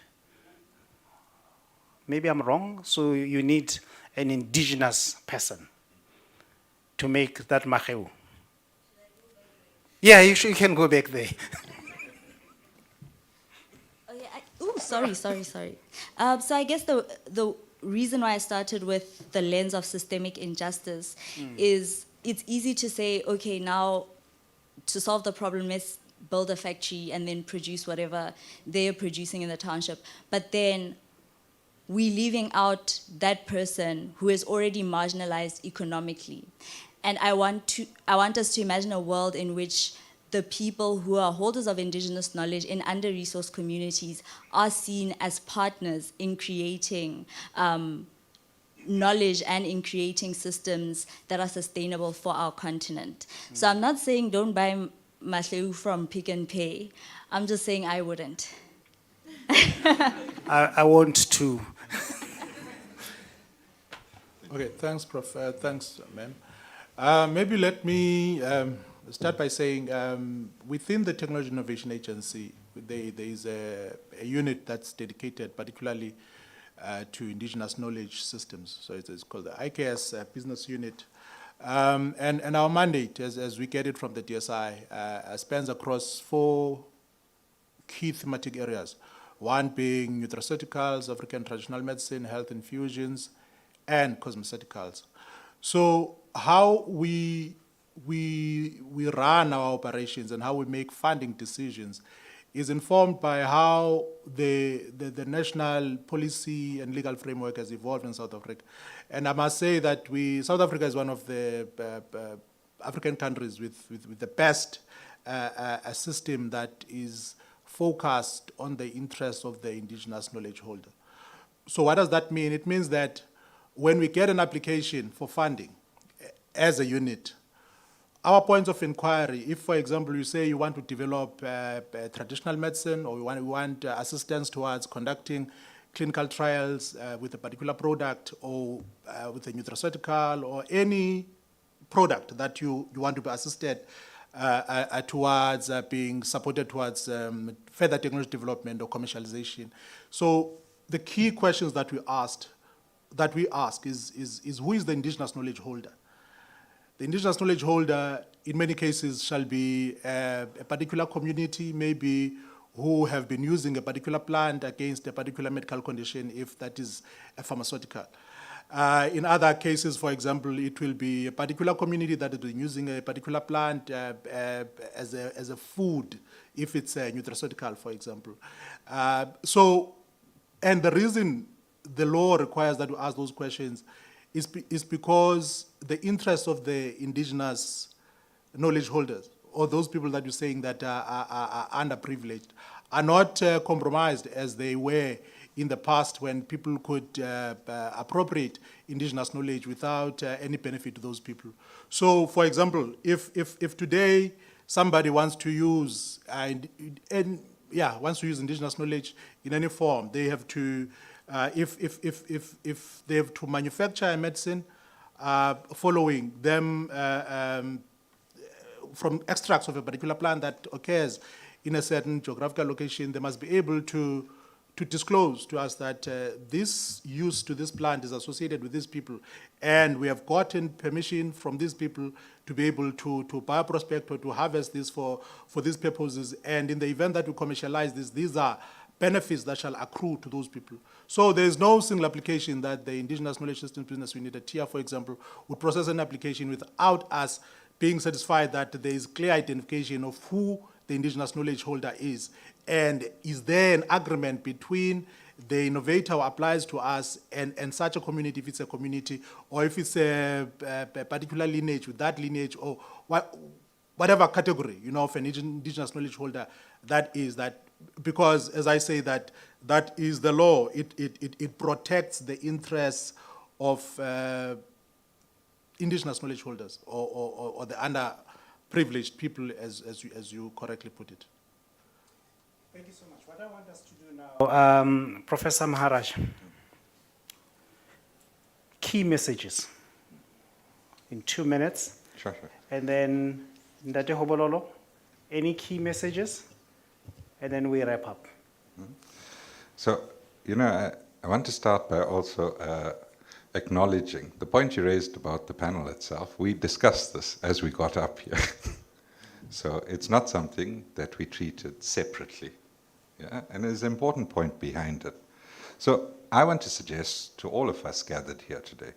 B: Maybe I'm wrong, so you need an indigenous person to make that maheu. Yeah, you can go back there.
I: Sorry. So I guess the reason why I started with the lens of systemic injustice is it's easy to say, okay, now to solve the problem, let's build a factory and then produce whatever they're producing in the township. But then we're leaving out that person who is already marginalized economically. And I want us to imagine a world in which the people who are holders of indigenous knowledge in under-resourced communities are seen as partners in creating knowledge and in creating systems that are sustainable for our continent. So I'm not saying don't buy mahleu from Pick n Pay. I'm just saying I wouldn't.
B: I want to.
C: Okay, thanks, Prof. Thanks, ma'am. Maybe let me start by saying within the Technology Innovation Agency, there is a unit that's dedicated particularly to indigenous knowledge systems. So it's called the IKS Business Unit. And our mandate, as we get it from the DSI, spans across 4 key thematic areas. One being nutraceuticals, African traditional medicine, health infusions, and cosmeceuticals. So how we run our operations and how we make funding decisions is informed by how the national policy and legal framework has evolved in South Africa. And I must say that South Africa is one of the African countries with the best a system that is focused on the interests of the indigenous knowledge holder. So what does that mean? It means that when we get an application for funding as a unit, our points of inquiry, if, for example, you say you want to develop traditional medicine or you want assistance towards conducting clinical trials with a particular product or with a nutraceutical or any product that you want to be assisted towards being supported towards further technology development or commercialization. So the key questions that we ask is who is the indigenous knowledge holder? The indigenous knowledge holder, in many cases, shall be a particular community, maybe who have been using a particular plant against a particular medical condition, if that is a pharmaceutical. In other cases, for example, it will be a particular community that has been using a particular plant as a food, if it's a nutraceutical, for example. And the reason the law requires that we ask those questions is because the interests of the indigenous knowledge holders, or those people that you're saying that are underprivileged, are not compromised as they were in the past when people could appropriate indigenous knowledge without any benefit to those people. So, for example, if today somebody wants to use wants to use indigenous knowledge in any form, they have to if they have to manufacture a medicine following them from extracts of a particular plant that occurs in a certain geographical location, they must be able to disclose to us that this use to this plant is associated with these people, and we have gotten permission from these people to be able to bioprospect or to harvest this for these purposes, and in the event that we commercialize this, these are benefits that shall accrue to those people. So there is no single application that the Indigenous Knowledge Systems Business Unit at TIA, for example, would process an application without us being satisfied that there is clear identification of who the indigenous knowledge holder is, and is there an agreement between the innovator who applies to us and such a community, if it's a community, or if it's a particular lineage, with that lineage, or whatever category, of an indigenous knowledge holder that is, that, because, as I say, that is the law. It protects the interests of indigenous knowledge holders or the underprivileged people, as you correctly put it.
B: Thank you so much. What I want us to do now, Professor Maharaj, key messages in 2 minutes.
A: Sure.
B: And then, Ndate Hobololo, any key messages? And then we wrap up.
A: So, I want to start by also acknowledging the point you raised about the panel itself. We discussed this as we got up here. So it's not something that we treated separately. Yeah? And there's an important point behind it. So I want to suggest to all of us gathered here today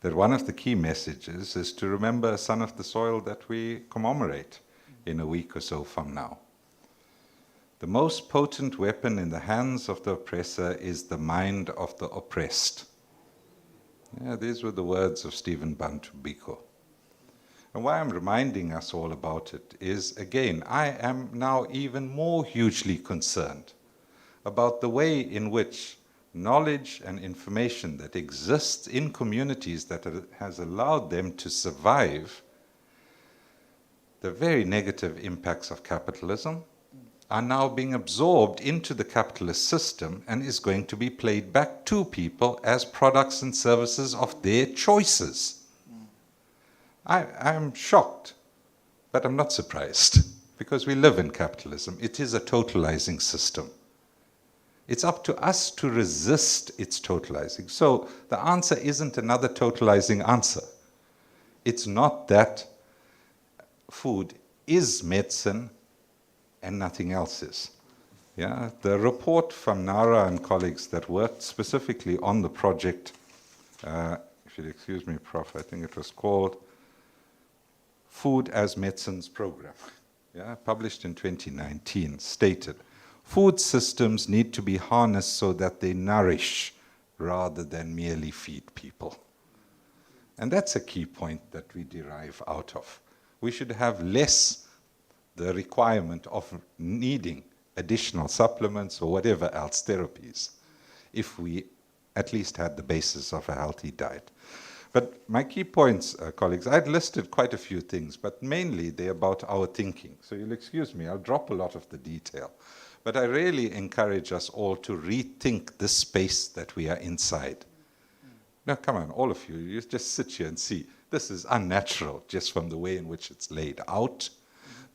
A: that one of the key messages is to remember Son of the Soil that we commemorate in a week or so from now. The most potent weapon in the hands of the oppressor is the mind of the oppressed. Yeah, these were the words of Stephen Bantu Biko. And why I'm reminding us all about it is, again, I am now even more hugely concerned about the way in which knowledge and information that exists in communities that has allowed them to survive the very negative impacts of capitalism, are now being absorbed into the capitalist system and is going to be played back to people as products and services of their choices. I'm shocked, but I'm not surprised, because we live in capitalism. It is a totalizing system. It's up to us to resist its totalizing. So the answer isn't another totalizing answer. It's not that food is medicine and nothing else is. Yeah? The report from Nara and colleagues that worked specifically on the project, if you'll excuse me, Prof, I think it was called Food as Medicines Program, yeah, published in 2019, stated, food systems need to be harnessed so that they nourish rather than merely feed people. And that's a key point that we derive out of. We should have less the requirement of needing additional supplements or whatever else therapies if we at least had the basis of a healthy diet. But my key points, colleagues, I'd listed quite a few things, but mainly they're about our thinking. So you'll excuse me, I'll drop a lot of the detail. But I really encourage us all to rethink this space that we are inside. Now, come on, all of you, you just sit here and see. This is unnatural, just from the way in which it's laid out,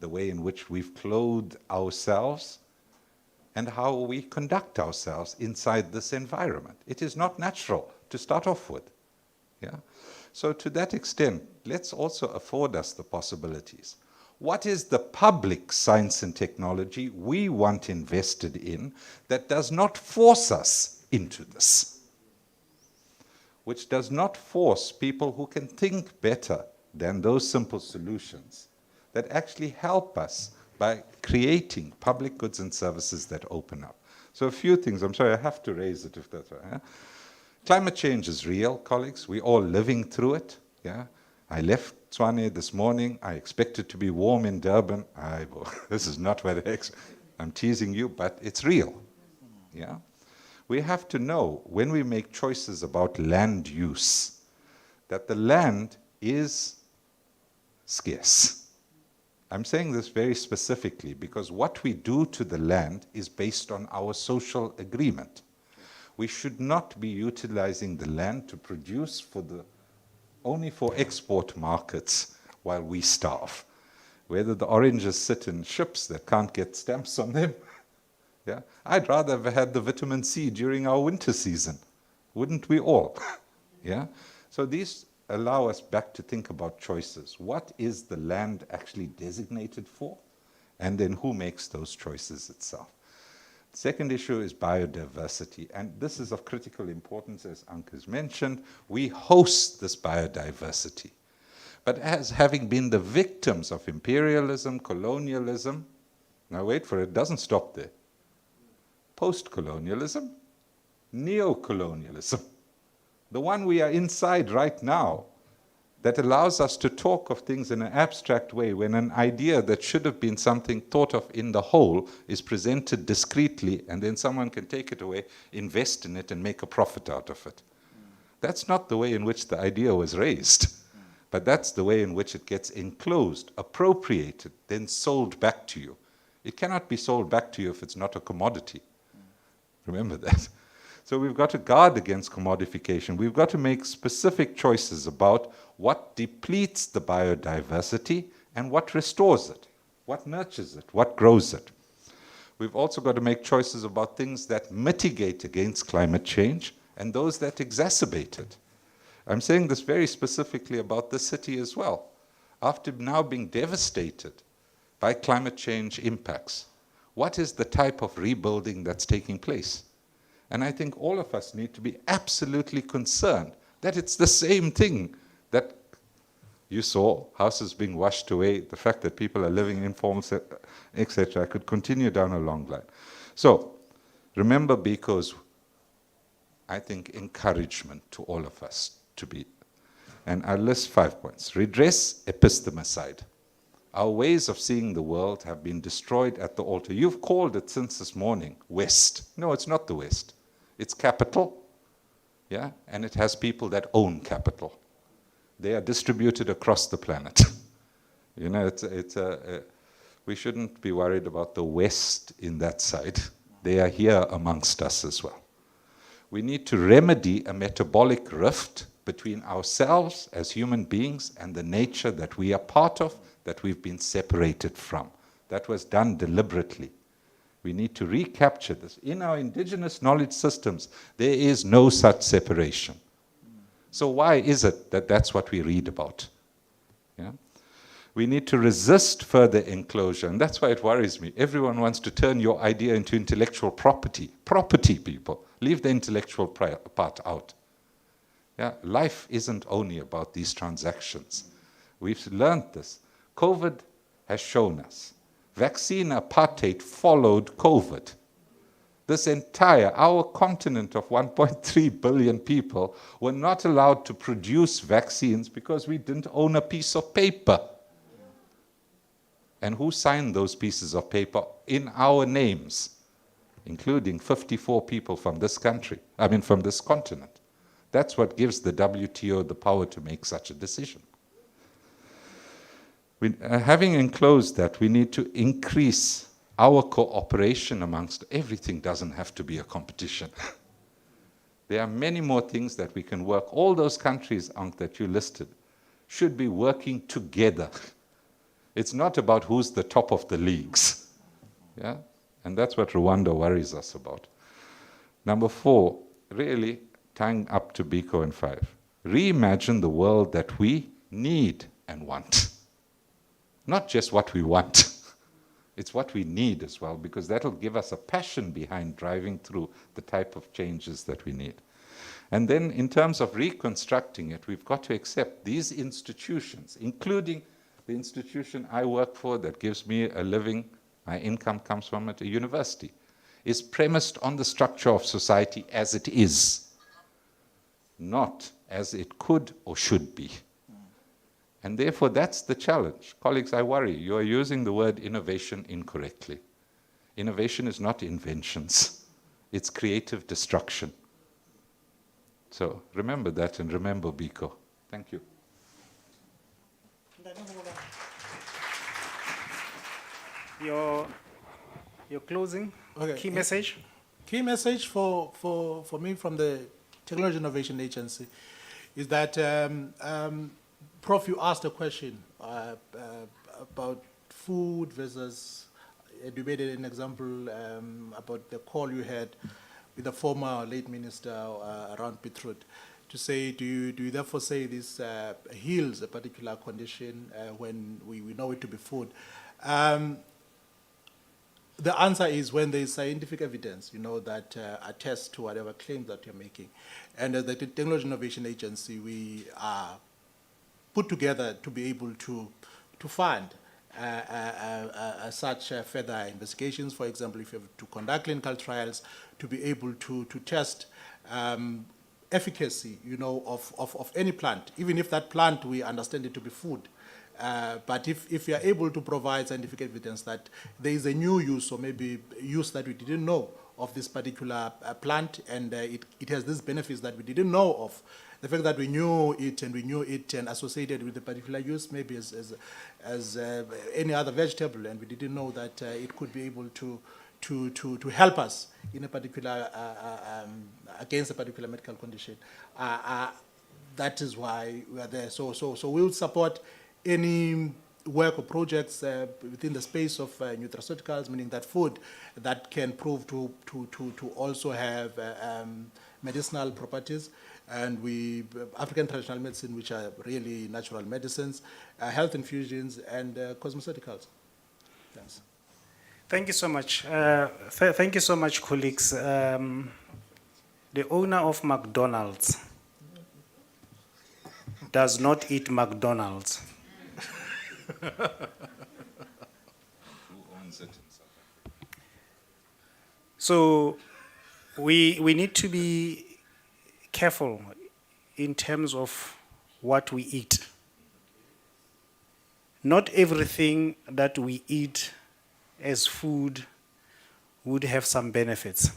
A: the way in which we've clothed ourselves, and how we conduct ourselves inside this environment. It is not natural to start off with. Yeah? So to that extent, let's also afford us the possibilities. What is the public science and technology we want invested in that does not force us into this? Which does not force people who can think better than those simple solutions that actually help us by creating public goods and services that open up. So a few things, I'm sorry, I have to raise it if that's right. Yeah? Climate change is real, colleagues. We're all living through it. Yeah? I left Tshwane this morning. I expected to be warm in Durban. This is not what I'm teasing you, but it's real. Yeah? We have to know, when we make choices about land use, that the land is scarce. I'm saying this very specifically because what we do to the land is based on our social agreement. We should not be utilizing the land to produce only for export markets while we starve. Whether the oranges sit in ships that can't get stamps on them, yeah? I'd rather have had the vitamin C during our winter season. Wouldn't we all? Yeah? So these allow us back to think about choices. What is the land actually designated for? And then who makes those choices itself? Second issue is biodiversity, and this is of critical importance, as Anke has mentioned. We host this biodiversity. But as having been the victims of imperialism, colonialism, now wait for it, doesn't stop there. Post-colonialism, neo-colonialism, the one we are inside right now, that allows us to talk of things in an abstract way when an idea that should have been something thought of in the whole is presented discreetly, and then someone can take it away, invest in it, and make a profit out of it. That's not the way in which the idea was raised, but that's the way in which it gets enclosed, appropriated, then sold back to you. It cannot be sold back to you if it's not a commodity. Remember that. So we've got to guard against commodification. We've got to make specific choices about what depletes the biodiversity and what restores it, what nurtures it, what grows it. We've also got to make choices about things that mitigate against climate change and those that exacerbate it. I'm saying this very specifically about the city as well. After now being devastated by climate change impacts, what is the type of rebuilding that's taking place? And I think all of us need to be absolutely concerned that it's the same thing that you saw, houses being washed away, the fact that people are living informal, etc. I could continue down a long line. So remember Biko's, I think, encouragement to all of us to be, and I'll list 5 points. Redress epistemicide. Our ways of seeing the world have been destroyed at the altar. You've called it since this morning West. No, it's not the West. It's capital, yeah, and it has people that own capital. They are distributed across the planet. You know, We shouldn't be worried about the West in that side. They are here amongst us as well. We need to remedy a metabolic rift between ourselves as human beings and the nature that we are part of, that we've been separated from. That was done deliberately. We need to recapture this. In our indigenous knowledge systems, there is no such separation. So why is it that that's what we read about? Yeah? We need to resist further enclosure, and that's why it worries me. Everyone wants to turn your idea into intellectual property. Property, people. Leave the intellectual part out. Yeah? Life isn't only about these transactions. We've learned this. COVID has shown us. Vaccine apartheid followed COVID. This entire, our continent of 1.3 billion people were not allowed to produce vaccines because we didn't own a piece of paper. And who signed those pieces of paper in our names, including 54 people from this country, from this continent? That's what gives the WTO the power to make such a decision. Having enclosed that, we need to increase our cooperation amongst everything. Doesn't have to be a competition. There are many more things that we can work. All those countries, Ankh, that you listed should be working together. It's not about who's the top of the leagues. Yeah? And that's what Rwanda worries us about. Number 4, really tying up to Biko and 5, reimagine the world that we need and want. Not just what we want. It's what we need as well, because that'll give us a passion behind driving through the type of changes that we need. And then in terms of reconstructing it, we've got to accept these institutions, including the institution I work for that gives me a living, my income comes from it, a university, is premised on the structure of society as it is, not as it could or should be. And therefore, that's the challenge. Colleagues, I worry, you are using the word innovation incorrectly. Innovation is not inventions. It's creative destruction. So remember that, and remember Biko. Thank you.
B: Your closing key message?
C: Key message for me from the Technology Innovation Agency is that Prof, you asked a question about food versus, you made an example about the call you had with the former late minister around beetroot, to say, do you therefore say this heals a particular condition when we know it to be food? The answer is when there is scientific evidence, that attests to whatever claims that you're making. And as the Technology Innovation Agency, we are put together to be able to fund such further investigations. For example, if you have to conduct clinical trials, to be able to test efficacy, of any plant, even if that plant we understand it to be food. But if you are able to provide scientific evidence that there is a new use, or maybe use that we didn't know of this particular plant, and it has these benefits that we didn't know of, the fact that we knew it and associated with a particular use, maybe as any other vegetable, and we didn't know that it could be able to help us in a particular against a particular medical condition. That is why we are there. So we would support any work or projects within the space of nutraceuticals, meaning that food that can prove to also have medicinal properties. And African traditional medicine, which are really natural medicines, health infusions, and cosmeceuticals. Thanks.
B: Thank you so much. Thank you so much, colleagues. The owner of McDonald's does not eat McDonald's. Who owns it in South Africa? So we need to be careful in terms of what we eat. Not everything that we eat as food would have some benefits.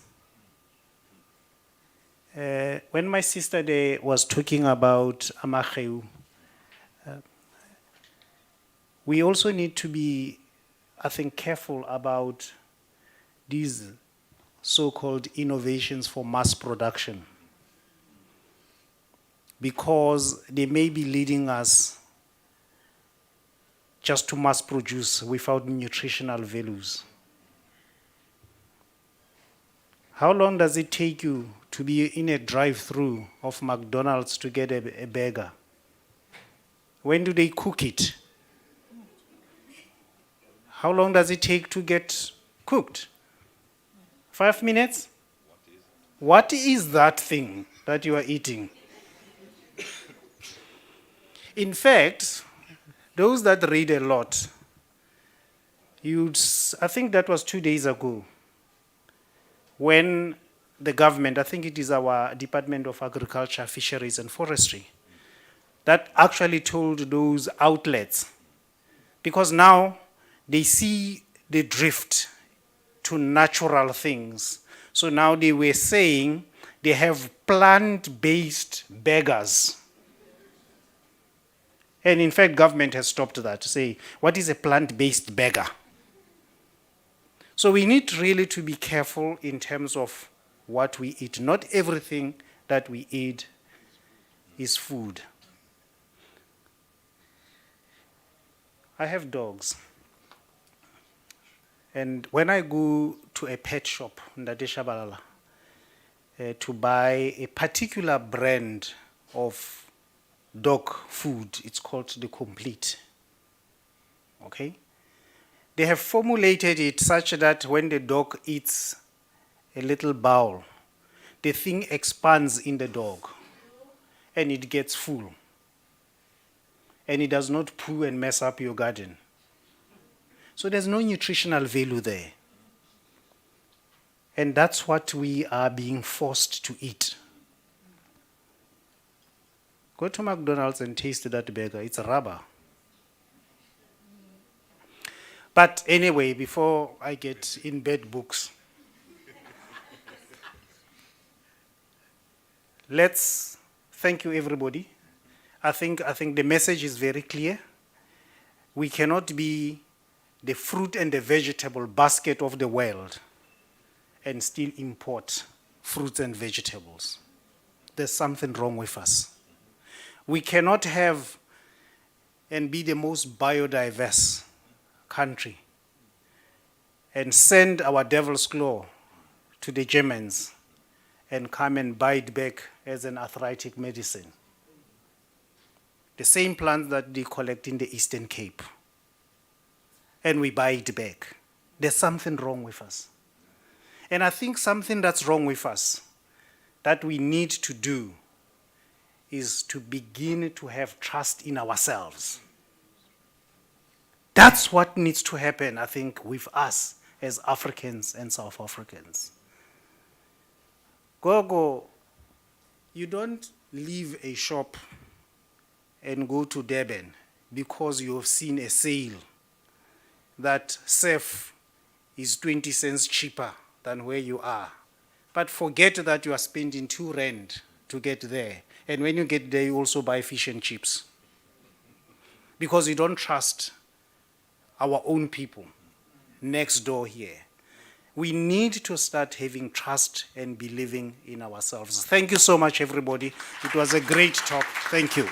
B: When my sister there was talking about amacheu, we also need to be I think, careful about these so-called innovations for mass production, because they may be leading us just to mass produce without nutritional values. How long does it take you to be in a drive-through of McDonald's to get a burger? When do they cook it? How long does it take to get cooked? 5 minutes? What is that thing that you are eating? In fact, those that read a lot, I think that was 2 days ago, when the government, I think it is our Department of Agriculture, Fisheries and Forestry, that actually told those outlets, because now they see the drift to natural things. So now they were saying they have plant-based burgers. And in fact, government has stopped that to say, what is a plant-based burger? So we need really to be careful in terms of what we eat. Not everything that we eat is food. I have dogs. And when I go to a pet shop, Ndade Shabalala, to buy a particular brand of dog food, it's called the Complete. Okay? They have formulated it such that when the dog eats a little bowl, the thing expands in the dog and it gets full. And it does not poo and mess up your garden. So there's no nutritional value there. And that's what we are being forced to eat. Go to McDonald's and taste that burger. It's rubber. But anyway, before I get in bed books, let's thank you, everybody. I think the message is very clear. We cannot be the fruit and the vegetable basket of the world and still import fruits and vegetables. There's something wrong with us. We cannot have and be the most biodiverse country and send our devil's claw to the Germans and come and buy it back as an arthritic medicine. The same plants that they collect in the Eastern Cape. And we buy it back. There's something wrong with us. And I think something that's wrong with us that we need to do is to begin to have trust in ourselves. That's what needs to happen, I think, with us as Africans and South Africans. Gogo, you don't leave a shop and go to Durban because you have seen a sale that surf is 20 cents cheaper than where you are. But forget that you are spending 2 rand to get there. And when you get there, you also buy fish and chips. Because you don't trust our own people next door here. We need to start having trust and believing in ourselves. Thank you so much, everybody. It was a great talk. Thank you.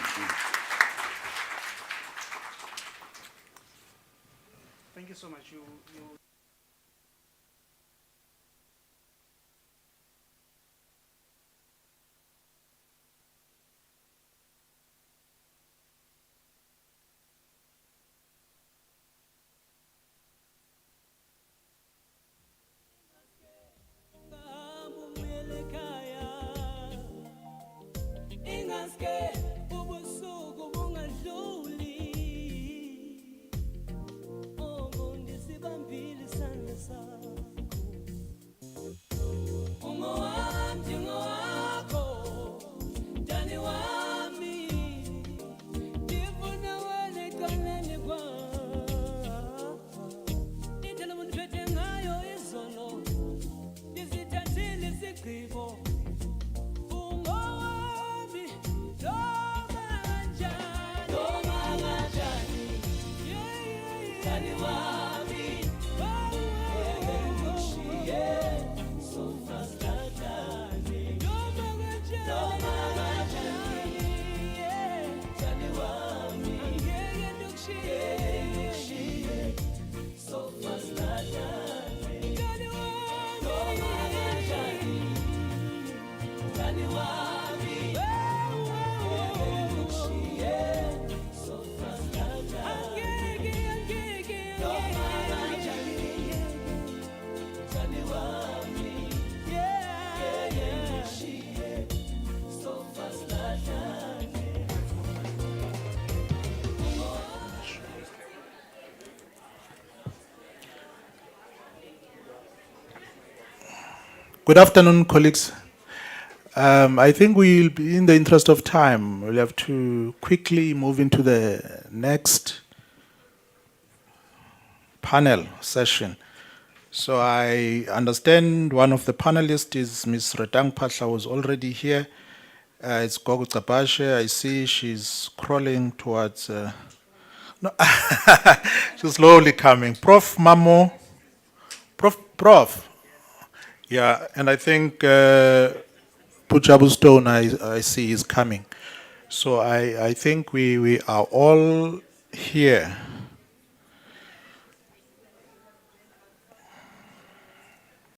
B: Thank you so much.
J: Ubusuku bungadluli, oh, ngondisibambile.
C: Good afternoon, colleagues. I think we'll be, in the interest of time, we'll have to quickly move into the next panel session. So I understand one of the panelists is Ms. Retang Pasha, was already here. It's Gogo Tsapashe. I see she's crawling towards. No, she's slowly coming. Prof. Mamo. Prof. Yeah, and I think Pujabu Stone, I see is coming. So I think we are all here